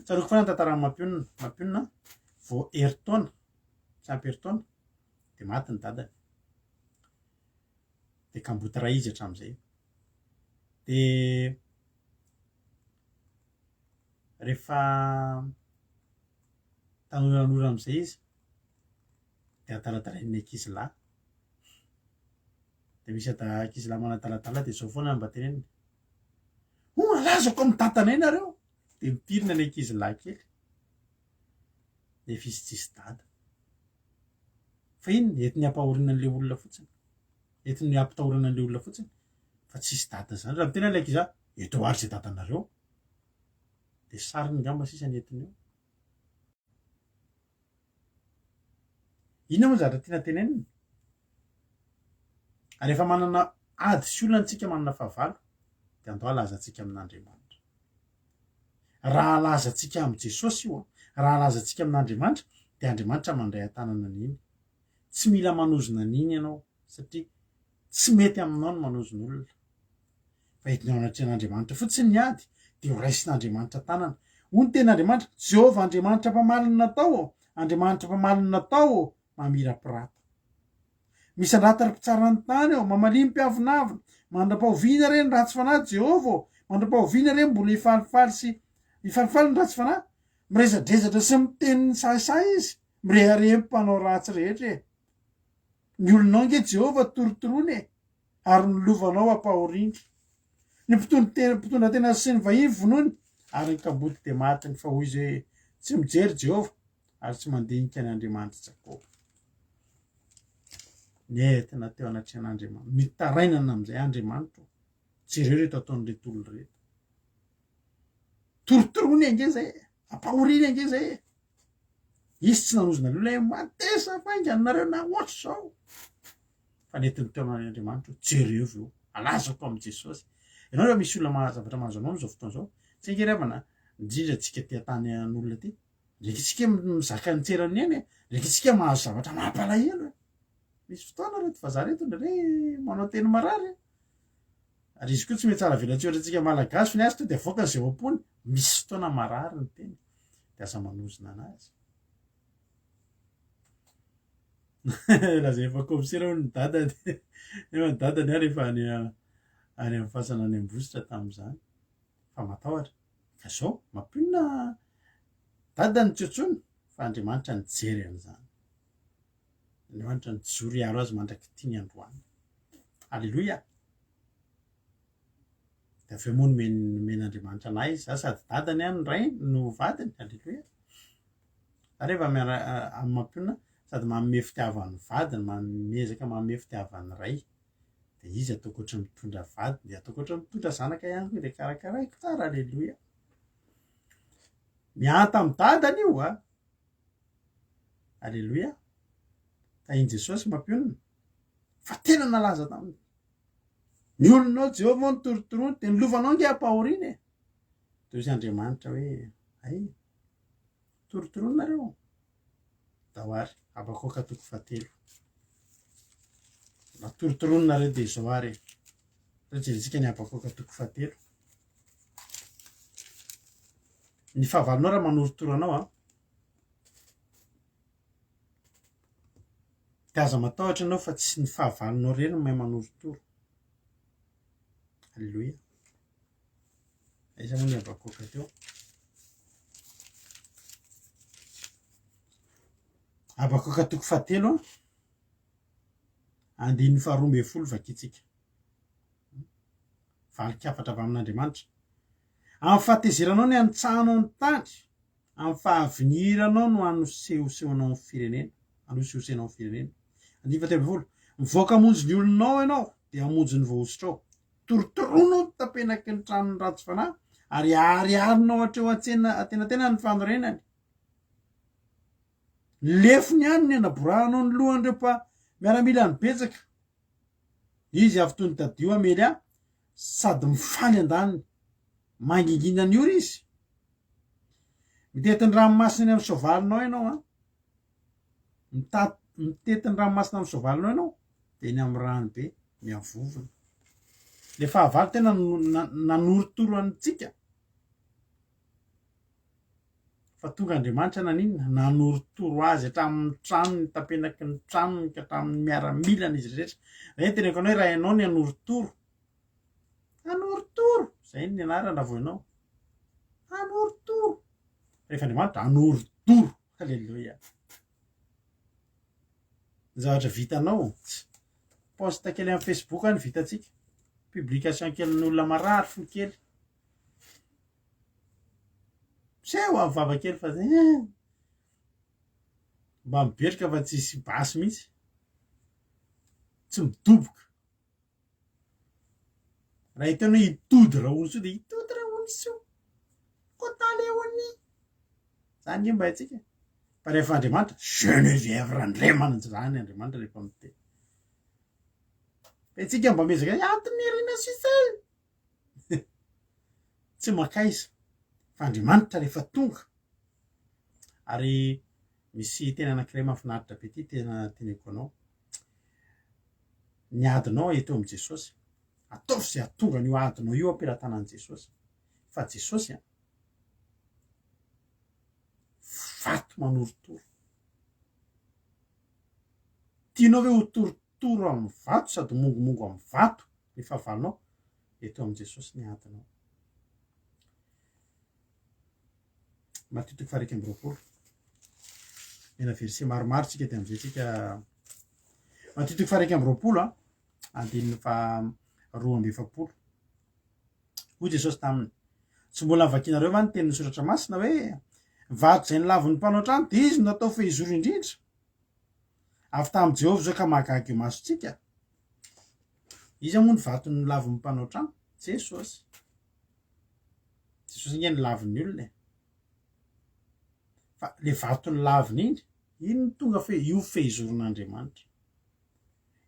S1: tsaroko fa nantantarany mampionina vao eritaona tsy ampy eritaona de maty ny dadany de kamboty ray izy hatramin'izay de rehefa tanoranora am'izay izy de atalatalain'ny ankizy lahy de misy ankizy lahy manatalatala de zao foana mba teneniny alazako amin'ny tatana nareo de mipirina ny ankizy lahy kely de fisy tsisy dada fa iny ety ny ampahorina an'le olona fotsiny ety ny ampitahorana an'le olona fotsiny fa tsisy dada zany raha mitena le ankizy eto ary zay dadanareo de sariny ngamba sisa ny etiny eo ina moa zatra tiana teneniny ary efa manana ady sy olona antsika manana fahavalo de andao alazatsika amin'Andriamanitra raha alazatsika amin'i Jesosy io raha alazatsika amin'Andriamanitra de Andriamanitra mandray an-tanana an'iny tsy mila manozona an'iny ianao satria tsy mety aminao no manozona olona fa etinao anatrehan'Andriamanitra fotsiny ny ady de ho raisin'Andriamanitra tanana hoy ny ten'Andriamanitra Jehovah Andriamanitra mpamalina natao Andriamanitra mpamalina natao mamirapirata misandrata ry-mpitsara ny tany ao mamalimy mpiavonavina mandram-pahoviana reny ratsy fanahy Jehovah mandram-pahoviana reny mbola ifalifaly sy ifalifaly ny ratsy fanahy miresadresatra sy miteniny saisay izy mirehareha mpanao ratsy rehetra ny olonao nge Jehovah torotorony ary nilovanao ampahoriny ny mpitondra tena sy ny vahiny vonony ary ny kamboty de matiny fa hoy izay tsy mijery Jehovah ary tsy mandinika ny Andriamanitra Jakoba nentina teo anatrehan'Andriamanitra mitarainana amin'izay Andriamanitra jereo reto ataon'reto olona reto torotorony ange zay ampahoriny ange zay izy tsy nanozona le olona matesa fainganareo na ohatry zao fa netiny teo an'Andriamanitra jereo eo alazako amin'i Jesosy ianao rehefa misy olona mahazavatra mahazo anao am'izao fotoana zao tsy angerevana indrindra antsika ty atany an'olona ty ndraiky tsika mizaka ny tserany eny ndraiky tsika mahazo zavatra mampalahelo misy fotoana reto fa za reto ndre manao teny marary ary izy koa tsy mety tsara velatsoetratsika malagasy fa ny azy to de avoaka zay oampony misy fotoana marary ny teny de aza manozona anazy lazay fa komisera ho ny dada ny dadany ary efa any amin'ny fasana any ambositra tamin'izany fa matahotra ka zao mampionina dadany tsotsony fa Andriamanitra nijery an'izany Andriamanitra nijoro iaro azy mandraky tiany androany alleloia de aveo moa nomen'Andriamanitra anahy izy za sady dadany any ray no vadiny alleloia ary rehefa amin'ny mampionina sady manome fitiavan'ny vadiny mamezaka manome fitiavan'ny ray de izy ataoko ohatra mitondra vady de ataoko ohatra mitondra zanaka ihany koa de karakaraiko tsara alleloia mianta amin'ny dadany io alleloia tahiny Jesosy mampionina fa tena nalaza taminy ny olonao Jehovah ny torotorony de nilovanao nge ampahoriny de izy Andriamanitra hoe ay torotoronareo dahoary Abakoka 3 la torotoronareo de zao ary rejerentsika ny Abakoka 3 ny fahavalonao raha manoritoro anao de aza matahotra anao fa tsy ny fahavalonao reny mahay manoritoro alleloia aiza moa ny Abakoka teo Abakoka 3 andiny 12 vakitsika valikafatra avy amin'Andriamanitra amin'ny fahatezeranao ny antsahanao ny tany amin'ny fahaviniranao no anosehosehonao ny firenena anosehosehnao ny firenena 9 mivoaka amonjy ny olonao ianao de amonjy ny voaositrao torotoronao ny tapenaky ny tranony ratsy fanahy ary ariarinao hatreo atenatena ny fanorenany lefony any ny anaborahanao ny lohan'ireo miaramila ny betsaka izy avy toy ny tadio amely sady mifaly andaniny mangingina ny ora izy mitetiny ranomasina amin'ny soavalinao ianao mitetiny ranomasina amin'ny soavalinao ianao de ny amin'ny rano be miavovona le fahavalo tena nanoritoro antsika fa tonga Andriamanitra naninona nanoritoro azy hatramin'ny tranony tapenaky ny tranony ka hatramin'ny miaramilana izy rehetra. Zay teneko anao hoe raha ianao ny anoritoro zay ny anarany raha vao ianao anoritoro rehefa Andriamanitra anoritoro. Halleloia. Zavatra vitanao poste kely amin'ny Facebook any vitantsika, publication kely n'olona marary fo kely seho amin'ny vava kely fa mba mibetrika fa tsisy basy mihitsy, tsy midoboka. Raha hitanao hitody raha ony so dia hitody raha ony so kôtaly eony zany mba haitsika fa rehefa Andriamanitra Geneviève Randremana zany Andriamanitra rehefa miteny. Fa itsika mba mezaka Antonirina Sisel tsy makaiza fa Andriamanitra rehefa tonga. Ary misy tena anankiray mahafinaritra be ty tena teneko anao, ny adinao eto amin'i Jesosy, ataovy izay atonga n'io adinao io ampelantanan'i Jesosy, fa Jesosy vato manoritoro. Tianao ve ho toritoro amin'ny vato sady mongomongo amin'ny vato rehefa avalinao? Eto amin'i Jesosy ny adinao. Matitiko 1:20 mena verset maromaro tsika ty amin'izay tsika. Matitiko 1:20 andininy fa 2:70. Hoy Jesosy taminy, tsy mbola navakinareo va ny tenin'ny soratra masina hoe vato zay nilavon'ny mpanao trano dia izy no natao fehizoro indrindra. Avy tamin'i Jehovah zao ka mahagaga io masontsika. Iza moa ny vato ny lavon'ny mpanao trano? Jesosy. Jesosy nge ny lavon'ny olona. Fa le vato ny lavony iny, iny ny tonga io fehizoron'Andriamanitra.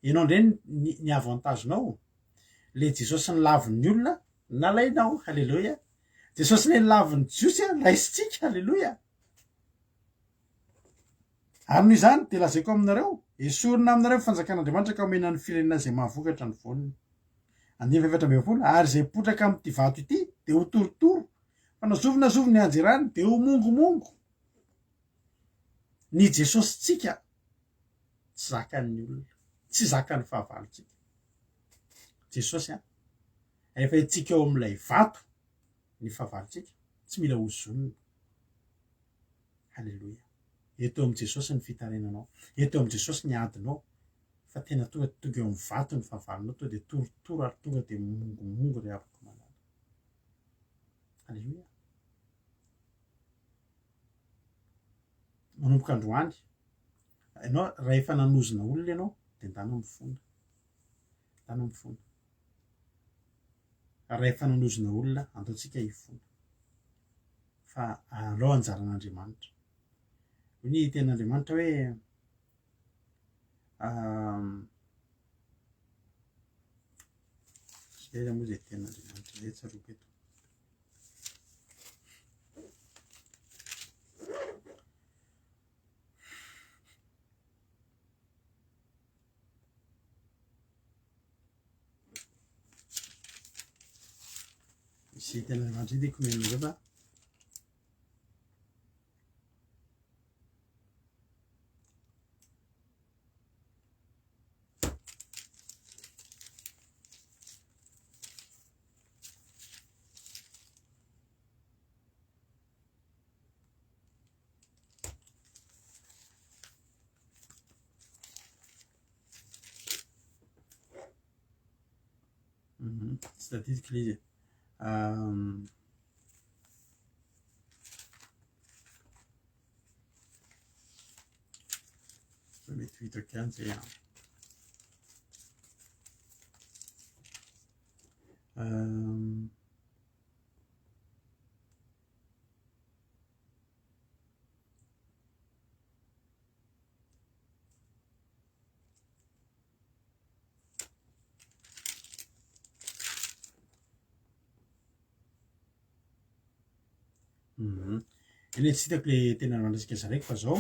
S1: Ianao ndray ny avantagenao, le Jesosy ny lavon'ny olona nalainao. Halleloia. Jesosy le ny lavon'ny jiosy laisitsika. Halleloia. Ary noho izany dia lazaiko aminareo, esorina aminareo fanjakan'Andriamanitra ka omena ny firenena izay mahavokatra ny voniny. 2:20 Ary izay potraka amin'ity vato ity dia ho torotoro, fa nazovy ny anjerany dia ho mongomongo. Ny Jesosy tsika tsy zakan'ny olona, tsy zakan'ny fahavalontsika. Jesosy rehefa itsika eo amin'ilay vato ny fahavalontsika tsy mila hozonina. Halleloia. Eto amin'i Jesosy ny fitarenanao, eto amin'i Jesosy ny adinao, fa tena tonga eo amin'ny vato ny fahavalonao, tonga dia torotoro ary tonga dia mongomongo ry avako malala. Halleloia. Manomboka androany ianao rehefa nanozona olona ianao dia ndano mifonda, ndano mifonda. Rehefa nanozona olona andaontsika hifonda, fa alao anjaran'Andriamanitra. Ny ten'Andriamanitra hoe zay moa zay ten'Andriamanitra zay tsaroko eto. Misy ten'Andriamanitra zay dia komenareo fa statistique lise je vais mettre 8:15 et eny tsy hitako le tena mandrasika zaraiky fa zao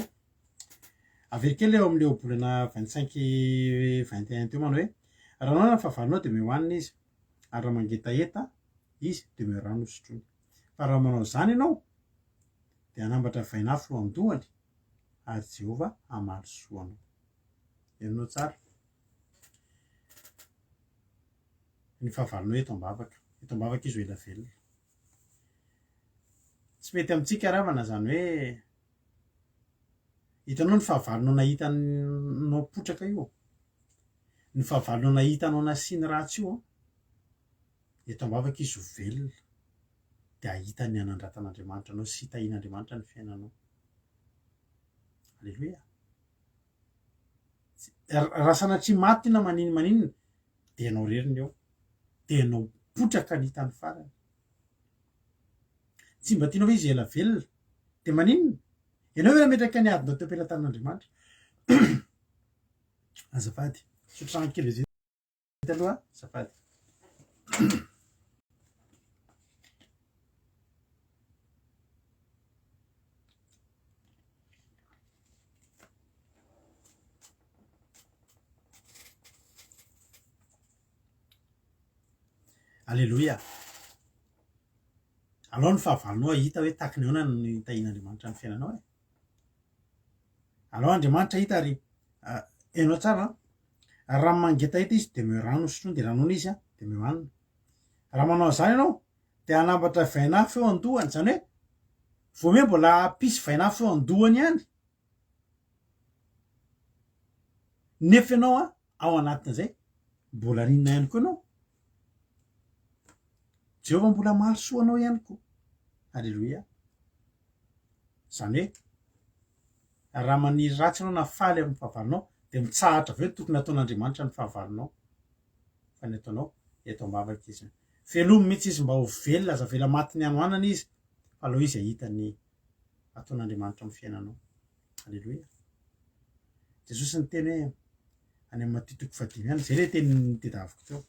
S1: avy kely eo amin'ileo bolana 25-21 teo manao hoe raha anao na fahavalonao dia mehoanina izy, ary raha mangetaeta izy dia meo rano hosotrony. Fa raha manao zany ianao dia hanambatra vainafo eo am-dohany ary Jehova hamary soanao. Ianao tsara ny fahavalonao eto am-bavaka izy ho ela velona. Tsy mety amintsika ravana zany hoe hitanao ny fahavalonao nahitanao potraka io, ny fahavalonao nahitanao nasiany ratsy io, eto am-bavaka izy ho velona dia ahitany hanandratan'Andriamanitra anao sy hitahian'Andriamanitra ny fiainanao. Alleloia. Raha sanatria maty na maninona dia ianao reriny eo, dia ianao potraka ny hitany farany. Tsy mba tianao hoe izy ela velona dia maninona ianao hoe nametraka ny adinao teo am-pelantan'Andriamanitra. Azafady sotrano kely zay aloha azafady. Alleloia. Alao ny fahavalonao hita hoe tahaka ny ahoana ny hitahian'Andriamanitra ny fiainanao e. Alao Andriamanitra hita ary ianao tsara raha mangeta hita izy dia meo rano sotroina dia ranony izy dia meo hanina. Raha manao zany ianao dia hanambatra vainafo eo an-dohany, zany hoe vao hoe mbola hampisy vainafo eo an-dohany ihany nefa ianao ao anatin'izay mbola rinona ihany koa ianao. Jehova mbola mahasoa anao ihany koa. Alleloia. Zany hoe raha maniry ratsy ianao na faly amin'ny fahavalonao dia mitsahatra avy eo tokony ataon'Andriamanitra ny fahavalonao fa ny ataonao eto am-bavaka izy. Velomy mihitsy izy mba ho velona aza vela maty ny anohanana izy fa aleo izy ahitany ataon'Andriamanitra amin'ny fiainanao. Alleloia. Jesosy niteny hoe any amin'ny Matteo 5 ihany zay le tenin'ny tedaviko teo.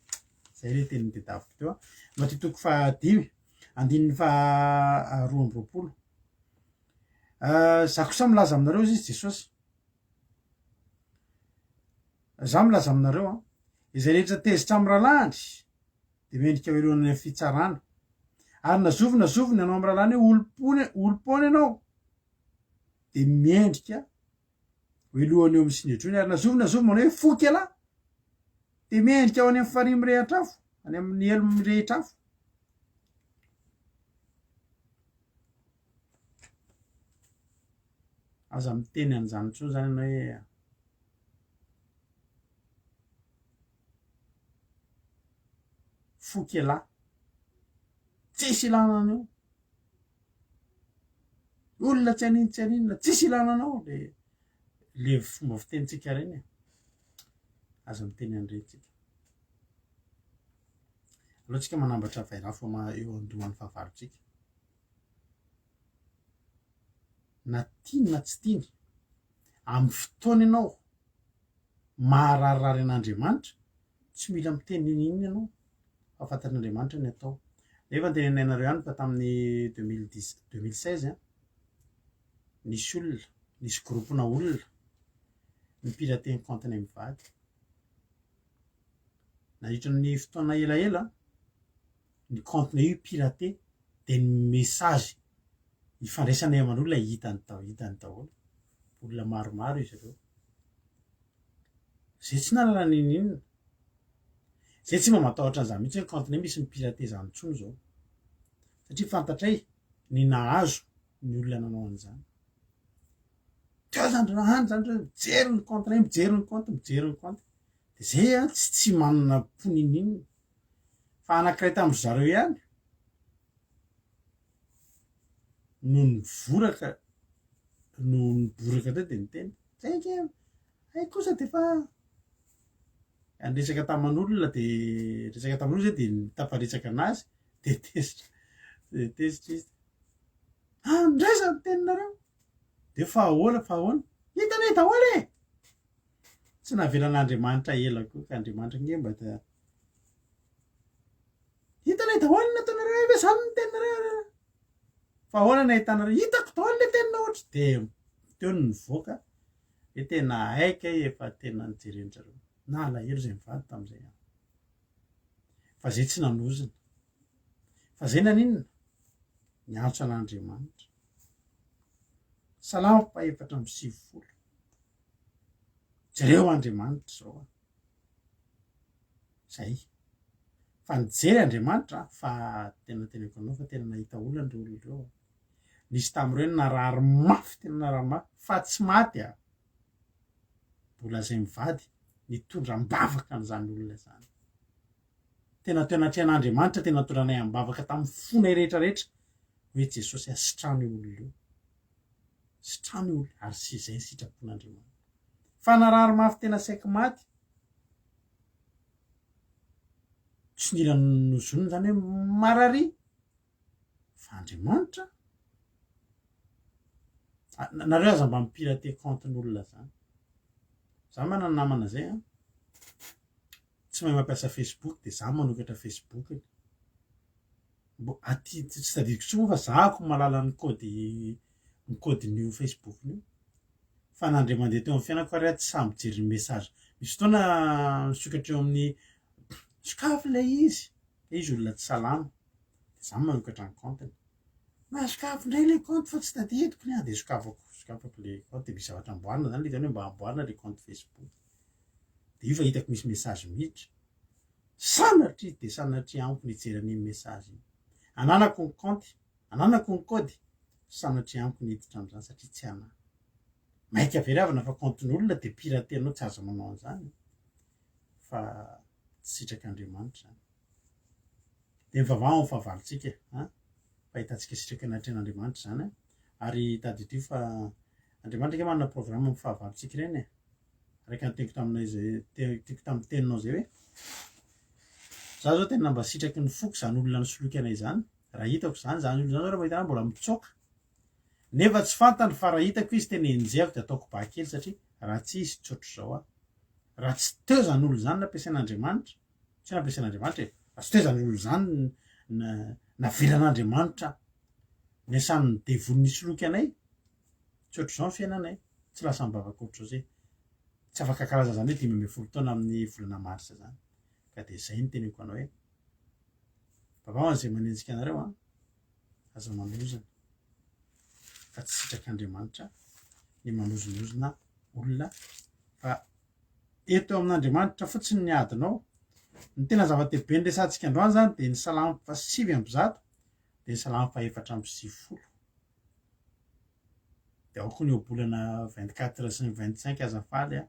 S1: Zay le tenin'ny tedaviko teo. Matteo 5 andininy 12. Za kosa milaza aminareo izy Jesosy. Za milaza aminareo izay rehetra tezitra amin'ny rahalandry dia mendrika velohany amin'ny fitsarana. Ary nazovina ianao amin'ny rahalany hoe olom-poana ianao dia mendrika velohany eo amin'ny sinedrony. Ary nazovina manao hoe foky alahy dia mendrika ao any amin'ny farihy mirehatra afo, any amin'ny elo mirehitra afo. Aza miteny an'izany intsony zany ianao hoe foky alahy, tsisy ilananao, olona tsy aninona, tsisy ilananao le fomba fitenitsika reny. Aza miteny an'ireny tsika. Aleo tsika manambatra vainafo eo an-dohan'ny fahavalontsika. Na tiany na tsy tiany amin'ny fotoana ianao mahararirary an'Andriamanitra tsy mila miteny inona ianao fa fantan'Andriamanitra ny atao. Nefa antenenainareo ihany fa tamin'ny 2016 nisy olona, nisy groupona olona nipirater ny compte-ny mivady. Nahitra ny fotoana elaela ny compte-ny io pirater dia ny message ifandraisanay aman'olona hitany daholo. Olona maromaro izy ireo. Zay tsy nalala ninona. Zay tsy mba matahotra an'izany mihitsy ny compte-ny misy mipirater zany intsony zao. Satria fantatray ny nahazo ny olona nanao an'izany. Teo zany hany zany mijery ny compte-ny, mijery ny compte. Dia zay tsy manana ponin'inona. Fa anankiray tamin'ny zareo ihany no niboraka teo dia niteny zay ke ay kosa dia fa andresaka taman'olona dia resaka taman'olona zay dia nitaparitsaka anazy dia tezitra izy. Ndraiza ny teninareo dia fa ahoana hitanay daholo e. Tsy navelan'Andriamanitra ela koa ka Andriamanitra nge mba hitanay daholo ny nataonareo ve zany ny teninareo. Fa ahoana nahitanareo hitako daholo le tenina ohatry dia teo ny nivoaka hoe tena haika efa tena nijerenjareo na alahelo zay mivady tamin'izay. Fa zay tsy nanozina fa zay naninona ny antso an'Andriamanitra. salamo faefatra amby 20. Jereo Andriamanitra zao zay fa nijery Andriamanitra fa tena teneko anao fa tena nahita olona ndreo olona ireo nisy tamin'ireo narary mafy tena narary mafy fa tsy maty mbola zay mivady nitondra mbavaka an'izany olona zany tena teo anatrehan'Andriamanitra tena nitondranay ambavaka tamin'ny fonay rehetrarehetra hoe Jesosy asitrano io olona io sitrano io olona ary sy izay sitrapon'Andriamanitra fa narary mafy tena saika maty tsy nila nozonony zany hoe marary fa Andriamanitra nareo aza mba mipirate compten'olona zany za manana namana zay tsy mahay mampiasa Facebook de za manokatra Facebook mbo aty tsy tadidiko tsy moa fa zahako malala ny kôdin'io Facebook io fa nandre mandeha teo amin'ny fiainako ary tsy samby jery message misy fotoana misokatra eo amin'ny sokafy ilay izy olona tsy salama de za manokatra ny compteny masokafo indray le compte fa tsy tadidiko ny de sokafako le compte de misy zavatra amboarina zany le zany hoe mba amboarina le compte Facebook de io fa hitako misy message miditra sanatry de sanatry amiko nijery an'iny message iny ananako ny compte ananako ny kôdy sanatry amiko niditra am'izany satria tsy anahy maika averavana fa compten'olona de piratenao tsy azo manao an'izany fa tsy sitrak'Andriamanitra zany de mivavaha fahavalontsika fahitantsika sitraka anatrehan'Andriamanitra zany ary tadidio fa Andriamanitra ke manana programme amin'ny fahavalontsika ireny araka ny teko taminay zay teko tamin'ny teninao zay hoe za zao tena mba sitraky ny foko zany olona nisoloky anay zany raha hitako zany olona zany raha mahita mbola mitsoka nefa tsy fantany fa raha hitako izy tena enjehako de ataoko bahakely satria raha tsy izy tsotro zao raha tsy teo zany olo zany nampiasain'Andriamanitra tsy nampiasain'Andriamanitra raha tsy teo zany olo zany navelan'Andriamanitra niasan'ny devony nisoloky anay tsotro zao ny fiainanay tsy lasa mibavaka ohatro zay tsy afaka karaza zany hoe 5 taona amin'ny volana marsa zany ka de zay ny teneko anao hoe baba zay manenjika anareo aza manozana fa tsy sitrak'Andriamanitra ny manozonozona olona fa eto amin'Andriamanitra fotsiny ny adinao ny tena zava-dehibe ny resantsika androany zany de ny salamo fa 5:100 de ny salamo fa 4:20 de ao koa ny obolana 24 sy ny 25 azafaly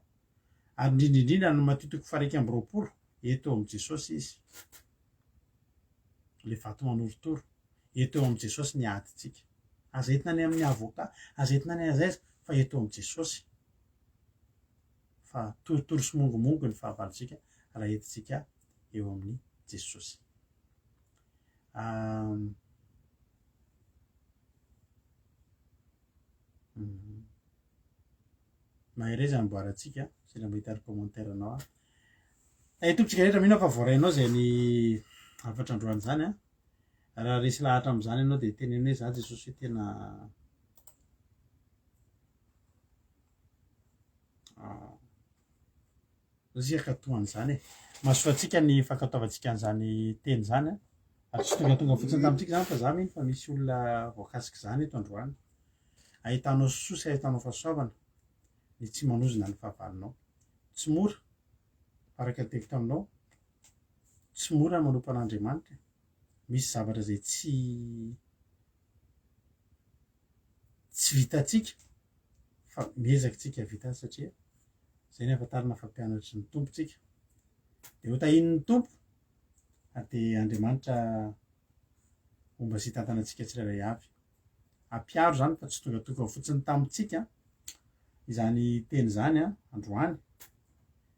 S1: ary indrindrindrindra no matitoko fa 1:20 eto amin'i Jesosy izy le vato manorotoro eto amin'i Jesosy ny aditsika aza entina ny amin'ny avoka aza entina ny azaiza fa eto amin'i Jesosy fa torotoro sy mongomongo ny fahavalontsika raha entitsika eo amin'ny Jesosy mahery zany amboarantsika zay la mahita ny commentaire anao tompitsika rehetra mino fa voarainao zay ny afatra androany zany raha resy lahatra am'izany ianao de teneno hoe za Jesosy hoe tena zasika katoan'izany mahasoatsika ny fankataovantsika an'izany teny zany ary tsy tonga fotsiny tamintsika zany fa za mino fa misy olona voakasika zany eto androany ahitanao sosy ahitanao fahasoavana ny tsy manozona ny fahavalonao tsy mora araka teko taminao tsy mora ny manompo an'Andriamanitra misy zavatra zay tsy vitatsika fa miezakitsika vita satria zay ny afatarina fampianatry ny tompotsika de ho tahin'ny tompo de Andriamanitra omba sy tantanantsika tsirairay avy ampiaro zany fa tsy tonga fotsiny tamintsika izany teny zany androany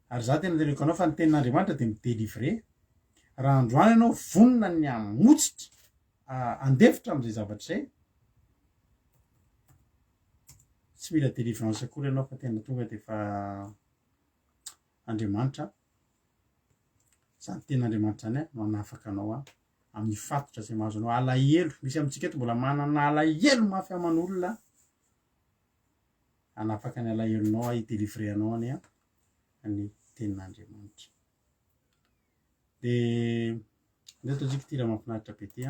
S1: ary za tena teneko anao fa ny tenin'Andriamanitra de midélivrer raha androany ianao vonona ny amotsitra andefitra am'izay zavatra zay tsy mila délivrance akory ianao fa tena tonga de fa Andriamanitra zany tenin'Andriamanitra zany no anafaka anao amin'ny fatotra zay mahazo anao alahelo misy amintsika eto mbola manana alahelo mafy aman'olona anafaka ny alahelonao idélivrer anao any ny tenin'Andriamanitra de ndeto tsika ty raha mahafinaritra be ty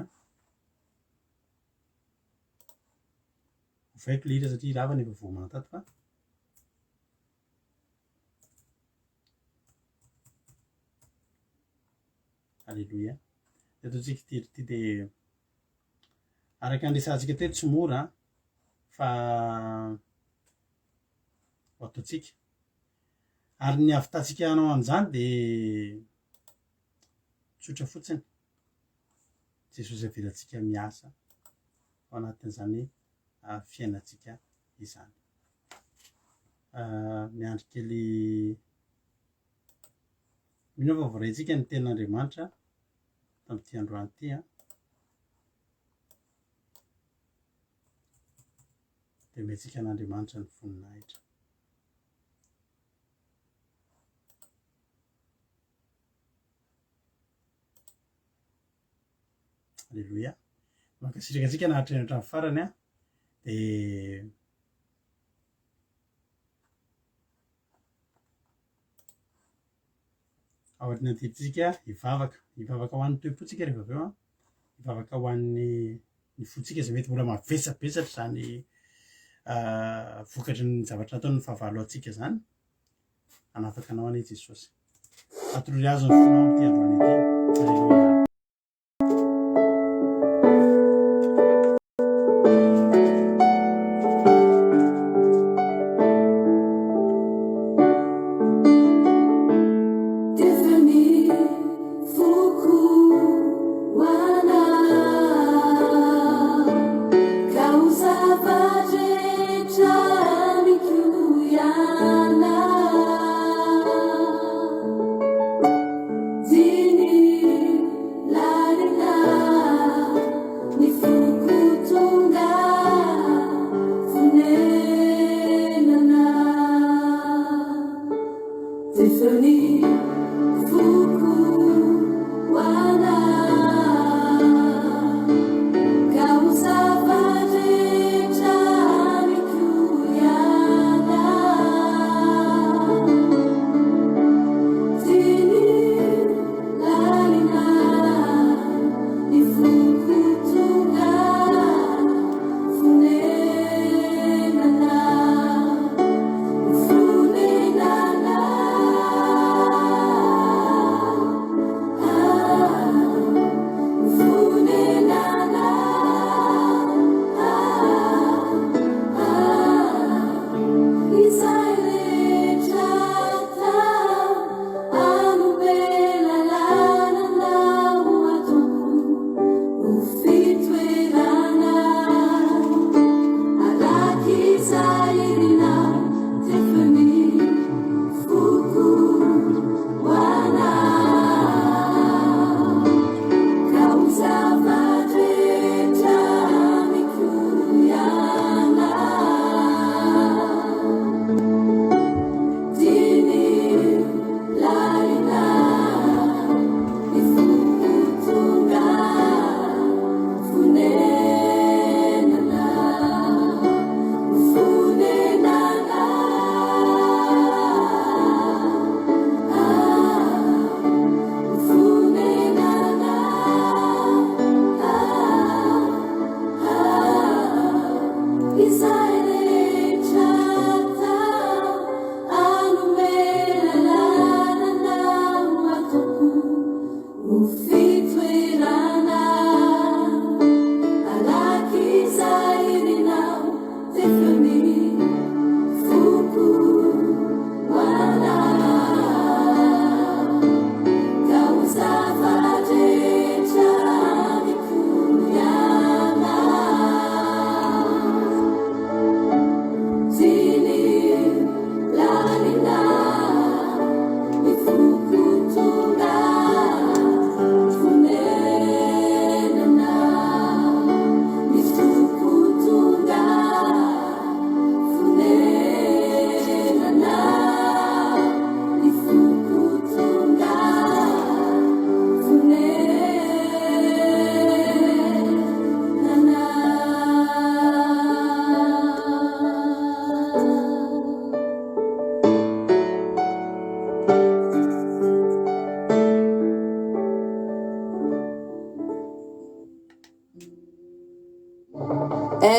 S1: vofaiko le hira satria lava nefa voamana tato fa alleloia ataontsika ty de araka andresantsika teto tsy mora fa ataontsika ary ny avitantsika hanao an'izany de tsotra fotsiny Jesosy avelantsika miasa ao anatin'izany fiainantsika izany miandry kely mino fa voaraintsika ny ten'Andriamanitra tamin'ity androany ity de mentsika an'Andriamanitra ny voninahitra. Alleluia. Mankasitraka antsika nahatrany hatramin'ny farany de ao aoriana tiditsika hivavaka ho an'ny toepontsika rehefa avy eo hivavaka ho an'ny fontsika izay mety mbola mavesabesatra zany vokatry ny zavatra nataony ny fahavaloantsika zany hanafaka anao anie Jesosy atorory azo ny fonao am'ty androany ity. Alleluia.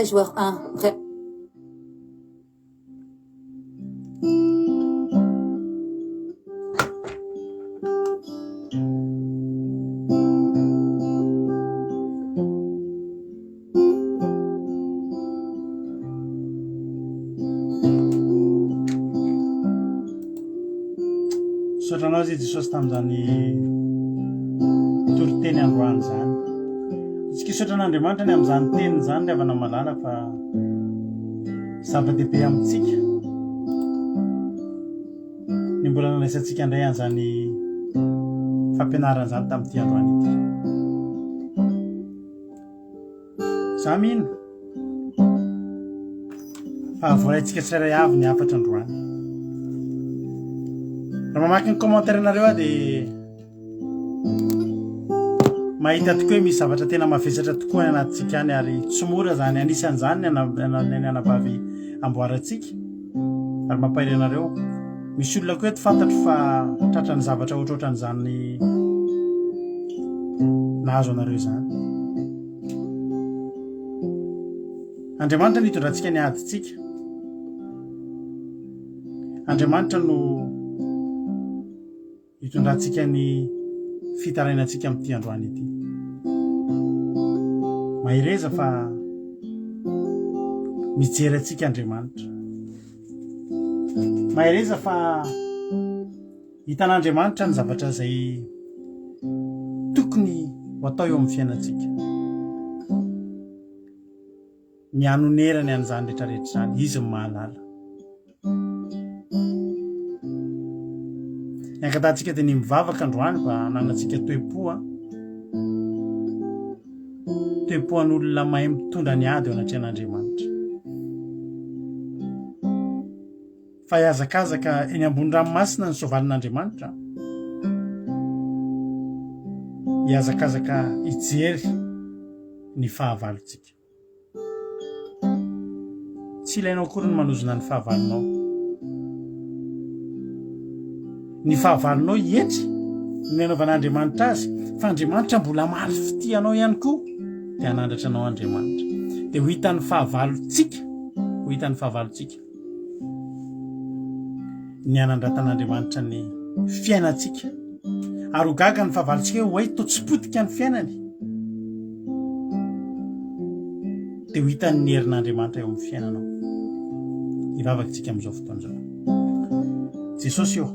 S6: Joueur 1, prêt.
S1: Sotranao zay Jesosy tamin'izany toriteny androany zany. Tsika sotran'Andriamanitra ny amin'izany teniny zany ny avana malala fa zava-dehibe amintsika. Ny mbola nanaisantsika indray an'izany fampianarana zany tamin'ity androany ity. Za mino fa voalaitsika tsirairay avy ny afatra androany. Raha mamaky ny commentaire anareo dia mahita tokoa hoe misy zavatra tena mavesatra tokoa ny anatintsika any ary tsy mora zany anisan'izany ny anabavy amboarantsika ary mampahiry anareo. Misy olona koa eto fantatro fa tratrany zavatra ohatrohatran'izany nahazo anareo zany. Andriamanitra no hitondrantsika ny adintsika. Andriamanitra no hitondrantsika ny fitarainantsika amin'ity androany ity. Mahireza fa mijery antsika Andriamanitra. Mahireza fa hitan'Andriamanitra ny zavatra izay tokony ho atao eo amin'ny fiainantsika. Ny hanonerany an'izany rehetrarehetra zany, izy ny mahalala. Ny ankatantsika dia ny mivavaka androany mba nanantsika toe-poan'olona mahay mitondra ny ady eo anatrehan'Andriamanitra. Fa hiazakazaka eny ambony ranomasina ny soavalin'Andriamanitra. Hiazakazaka hijery ny fahavalontsika. Tsy ilainao akory ny manozona ny fahavalonao. Ny fahavalonao hietry ny anaovan'Andriamanitra azy, fa Andriamanitra mbola mahafity anao ihany koa dia hanandratra anao Andriamanitra. Dia ho hitan'ny fahavalontsika, ny hanandratan'Andriamanitra ny fiainantsika. Ary ho gaga ny fahavalontsika hoe hay totsipotika ny fiainany. Dia ho hitan'ny ny herin'Andriamanitra eo amin'ny fiainanao. Hivavakantsika amin'izao fotoana izao. Jesosy eo,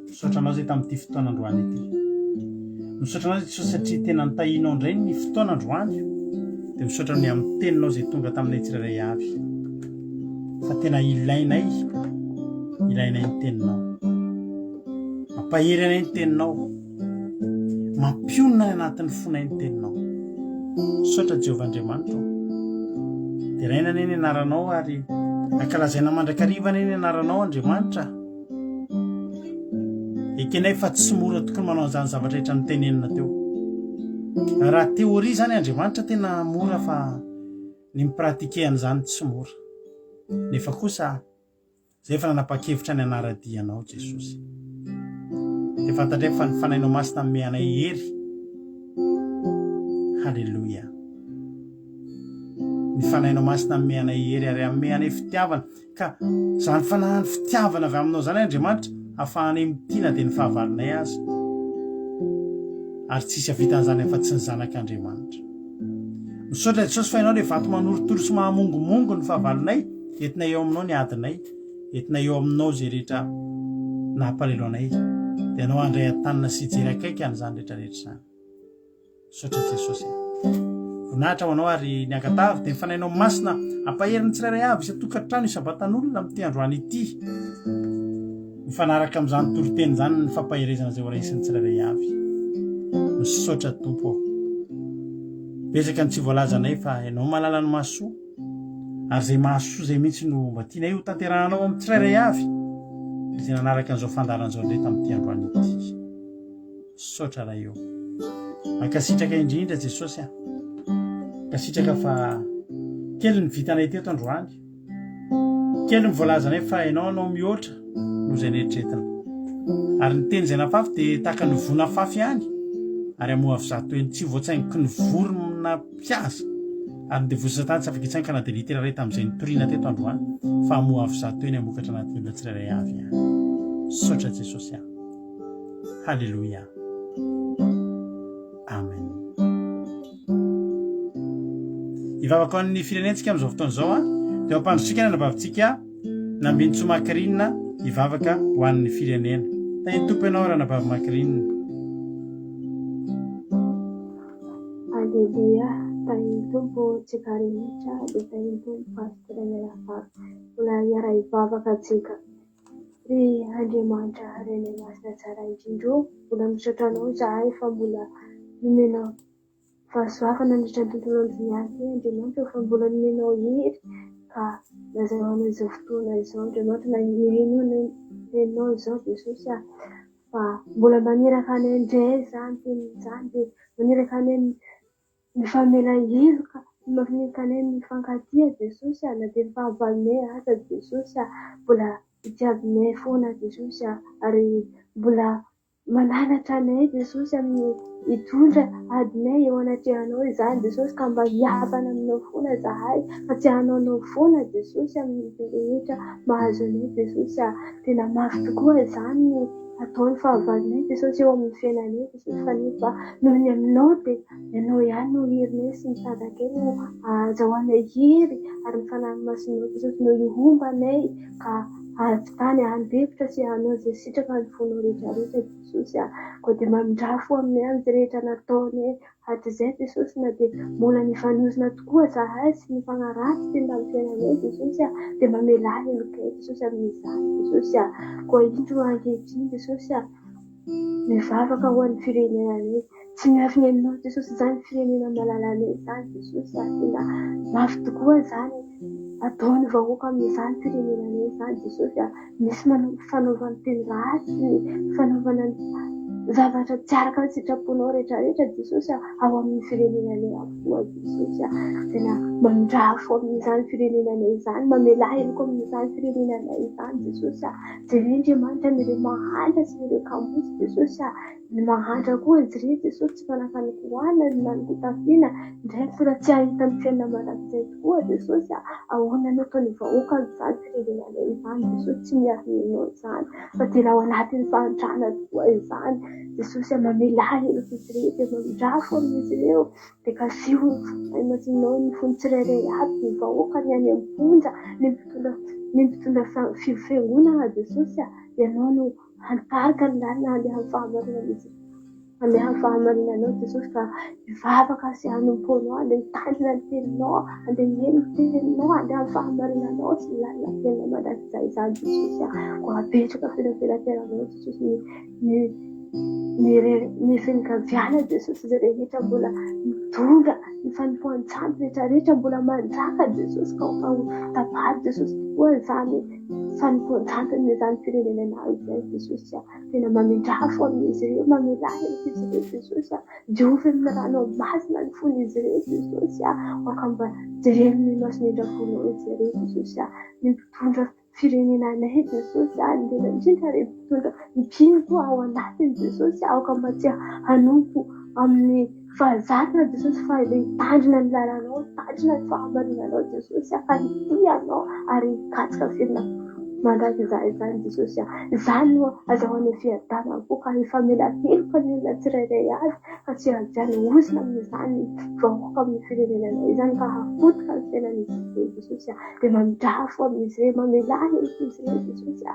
S1: misotranao zay tamin'ity fotoana androany ity. Misotranao zay Jesosy satria tena nitahinao indray ny fotoana androany. Dia misotrany amin'ny teninao zay tonga taminay tsirairay avy. Fa tena ilainay ny teninao. Mampahery anay ny teninao. Mampionona ny anatin'ny fonay ny teninao. Misotra Jehovah Andriamanitra. Dia rainana ny anaranao ary ankalazaina mandrakariva ny anaranao Andriamanitra. Ekenay fa tsy mora tokony manao an'izany zavatra rehetra nitenenina teo. Raha teoria zany Andriamanitra tena mora, fa ny mipratike an'izany tsy mora. Nefa kosa zay efa nanapa-kevitra ny anaradianao Jesosy. Dia fantatray fa ny fanainao masina amin'ny anay hery. Halleluia. Ny fanainao masina amin'ny anay hery ary amin'ny anay fitiavana. Ka zany fanahany fitiavana avy aminao zany Andriamanitra ahafahanay mitina dia ny fahavalonay azy. Ary tsisy havitan'izany fa tsy ny zanak'Andriamanitra. Misaotra Jesosy fa ianao dia vato manorotoro sy mahamongomongo ny fahavalonay. Entinay eo aminao ny adinay. Entinay eo aminao zay rehetra nahampalelo anay. Dia anao andray an-tanana sy hijery akaiky an'izany rehetrarehetra zany. Misaotra Jesosy. Voninahitra ho anao ary ny ankatavy dia mifanainao masina ampahery ny tsirairay avy isa-tokantrano isabatan'olona amin'ity androany ity. Mifanaraka amin'izany toriteny zany ny fampaherezana izay ho raisin'ny tsirairay avy. Misaotra Tompo. Betsaka ny tsy voalazanay fa ianao mahalala ny mahasoa. Ary izay mahasoa izay mihitsy no mba tianay ho tanterahanao amin'ny tsirairay avy. Izay nanaraka an'izao fandaran'izao indray tamin'ity androany ity. Misaotra raha eo. Ankasitraka indrindra Jesosy. Ankasitraka fa kely ny vitanay teto androany. Kely ny voalazanay fa ianao mihoatra noho izay neritreretina. Ary ny teny izay nafafy dia tahaka ny vonafafy ihany. Ary amoha zato eny tsy voatsaingo ny vorona mpiasa. Ary ny devoly Satana tsy afaka hitsaingo ka na dia litera iray tamin'izay nitoriana teto androany. Fa amoha zato eny amokatra anatin'ny olona tsirairay avy. Misaotra Jesosy. Halleluia. Amen. Hivavaka amin'ny firenentsika amin'izao fotoana izao dia mampandrotsika ny anabavintsika namben'ny Tsomakirinina hivavaka ho an'ny firenena. Tainy tompo ianao Ranabavy Makrine.
S3: Alléluia, tainy tompo tsika rehetra dia tainy tompo pasitera miarafara. Mbola hiara hivavaka antsika. Ry Andriamanitra Reny Masina tsara indrindro, mbola misaotra anao izahay fa mbola nomenao fahasoavana nandritra ny tontolo androany Andriamanitra fa mbola nomenao hery ka lazaranao izao fotoana izao Andriamanitra na irenao izao Jesosy fa mbola maneraka anay indray izany tenin'izany dia maneraka anay mifamela heloka, maneraka anay mifankatia Jesosy na dia ny fahavalonay aza Jesosy mbola itiavinay foana Jesosy ary mbola mananatra anay Jesosy amin'ny hitondra adinay eo anatrehanao izany Jesosy ka mba hiabana aminao foana izahay fa tsy hanao foana Jesosy amin'ny rehetra mahazo anay Jesosy tena mafy tokoa izany ataony fahavalonay Jesosy eo amin'ny fiainanay Jesosy fa nefa noho ny aminao dia ianao ihany no herinay sy mitantaka no azahoanay hery ary ny fanahy masonao Jesosy no hiombanay ka tany handefitra sy hanao izay sitraka ny fonao rehetrarehetra Jesosy koa dia mamindrafo aminay amin'izay rehetra nataonay hatrizay Jesosy na dia mbola nifanozona tokoa izahay sy nifanaratsy tena amin'ny fiainanay Jesosy dia mamela helokay Jesosy amin'izany Jesosy koa indro ankehitriny Jesosy mivavaka ho an'ny firenenanay tsy miafiny aminao Jesosy izany firenena malalanay izany Jesosy tena mafy tokoa izany ataony vahoaka amin'izany firenenanay izany Jesosy misy fanaovana teny ratsy fanaovana zavatra tsy araka ny sitraponao rehetrarehetra Jesosy ao amin'ny firenenanay avokoa Jesosy tena mamindrafo amin'izany firenenanay izany mamela heloko amin'izany firenenanay izany Jesosy jereo Andriamanitra nireo mahantra sy nireo kambosy Jesosy ny mahantra koa jereo Jesosy tsy manakany kohanina ny nanikotafiana indray fona tsy ahita amin'ny fiainana mandrakizay tokoa Jesosy ahoana no ataony vahoaka izany firenenanay izany Jesosy tsy miafinao izany fa tena ao anatin'ny fahantrana tokoa izany Jesosy mamela heloko izy ireo dia mamindrafo amin'izy ireo dia kasio masinao ny fony tsirairay aby ny vahoaka ny any am-ponja ny mpitondra fiangonana Jesosy ianao no hantarika ny lalina andeha amin'ny fahamarinana izy andeha amin'ny fahamarinanao Jesosy ka hivavaka sy hanomponao andeha hitandrina ny teninao andeha mihaino ny teninao andeha amin'ny fahamarinanao sy ny lalina fiainana mandrakizay izany Jesosy koa apetraka filateranao Jesosy ny fianakaviana Jesosy izay rehetra mbola mitondra ny fanompoan-tsandry rehetrarehetra mbola mandraka Jesosy ka tapahary Jesosy tokoa izany fanompoan-tsandry izany firenenana izay Jesosy tena mamindrafo amin'izy ireo mamela heloko izy ireo Jesosy diovy amin'ny rano masina ny fon'izy ireo Jesosy mba jereny ny mason'endrafonao izy ireo Jesosy ny mpitondra firenenanay Jesosy indrindra indrindra ireny mpitondra mpino koa ao anatiny Jesosy aoka mba tsy hanompo amin'ny fahazatana Jesosy fa ilay tandrina ny lalanao tandrina ny fahamarinanao Jesosy fa hitianao ary hikatsika fiainana mandrakizay izany Jesosy izany no azahoanay fiadanana koa ka hifamela heloka ny olona tsirairay azy fa tsy hajanozina amin'izany vahoaka amin'ny firenenana izany ka hapotika ny fiainan'izy ireo Jesosy dia mamindrafo amin'izy ireo mamela heloko izy ireo Jesosy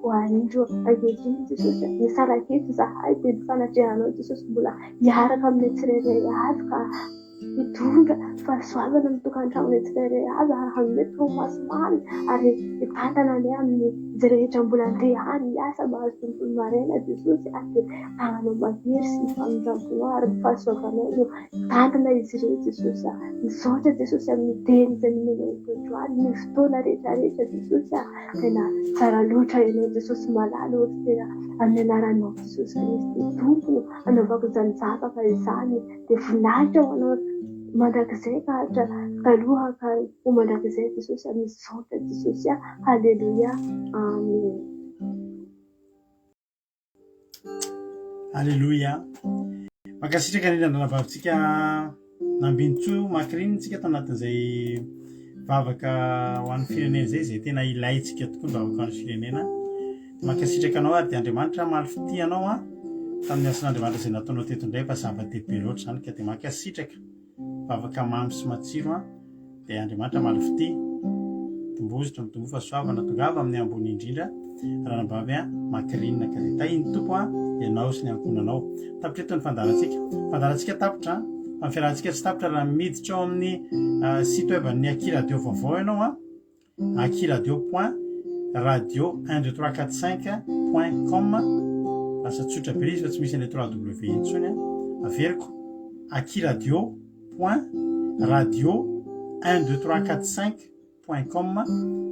S3: ho indro ankehitriny Jesosy ny saraketo izahay dia ny fanatrehanao Jesosy mbola hiaraka amin'ny tsirairay azy ka hitondra fahasoavana amin'ny tokantrano tsirairay azy ary hanome toromasimamy ary hitantana any amin'ny izay rehetra mbola andehany miasa mahazo tontolo maraina Jesosy ary dia tagnanao mahery sy ny famindramponao ary ny fahasoavanao no hitantana izy ireo Jesosy misaotra Jesosy amin'ny teny izay nomenao eto ny fotoana rehetrarehetra Jesosy tena tsara loatra ianao Jesosy malala ohatra tena amin'ny anaranao Jesosy Kristy tompony anaovako izany zavaka izany dia voninahitra ho anao mandrakizay ka hatra taloha ka ho mandrakizay Jesosy misaotra Jesosy Halleluja Amen.
S1: Halleluja. Mankasitraka ny ranavavitsika nambintso Makrine tsika tanatin'izay vavaka ho an'ny firenena zay tena ilaitsika tokoa ny vavaka ho an'ny firenena. Mankasitraka anao ary dia Andriamanitra malifity anao tamin'ny asan'Andriamanitra izay nataonao teto indray fa zava-dehibe loatra izany ka dia mankasitraka vavaka mamy sy matsiro dia Andriamanitra malifity tombozitra mitombo fahasoavana tongava amin'ny ambony indrindra ranambavy a makirinina ka zay tahiny tompo a ianao sy ny ankonanao tapitra eto ny fandarantsika tapitra fa ny fiarahantsika tsy tapitra raha miditra ao amin'ny site web ny Aki Radio vaovao ianao a Aki Radio point radio 12345.com lasa tsotra be izy fa tsy misy an'ilay 3W intsony a averiko Aki Radio point radio 12345.com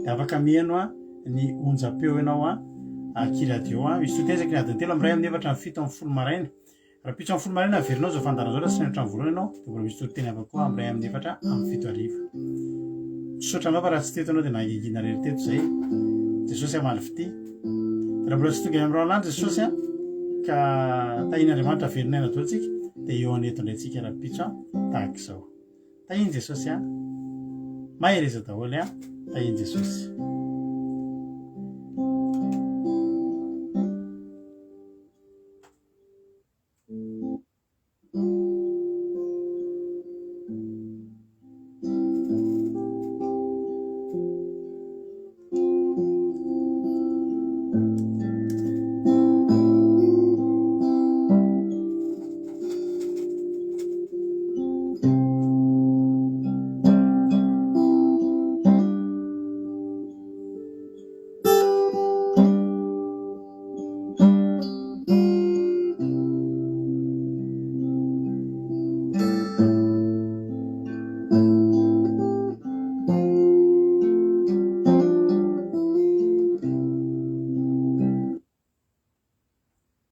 S1: dia afaka mihaino a ny onjapeo ianao a Aki Radio a misy totezaky ny adiny telo amin'ny ray amin'ny efatra amin'ny fito amin'ny folo maraina raha pitso amin'ny folo maraina averinao zao fandarana zao raha sy natra voalohany ianao dia mbola misy toteny avao koa amin'ny ray amin'ny efatra amin'ny fito ariva tsotranao fa raha tsy teto anao dia nangingina rery teto zay Jesosy amaly fity raha mbola tsy tonga amin'ny ralandry Jesosy a ka tahin'Andriamanitra averinay natao tsika dia eo aneto indray tsika raha pitso tahaka izao tahiny Jesosy a mahereza daholo a tahiny Jesosy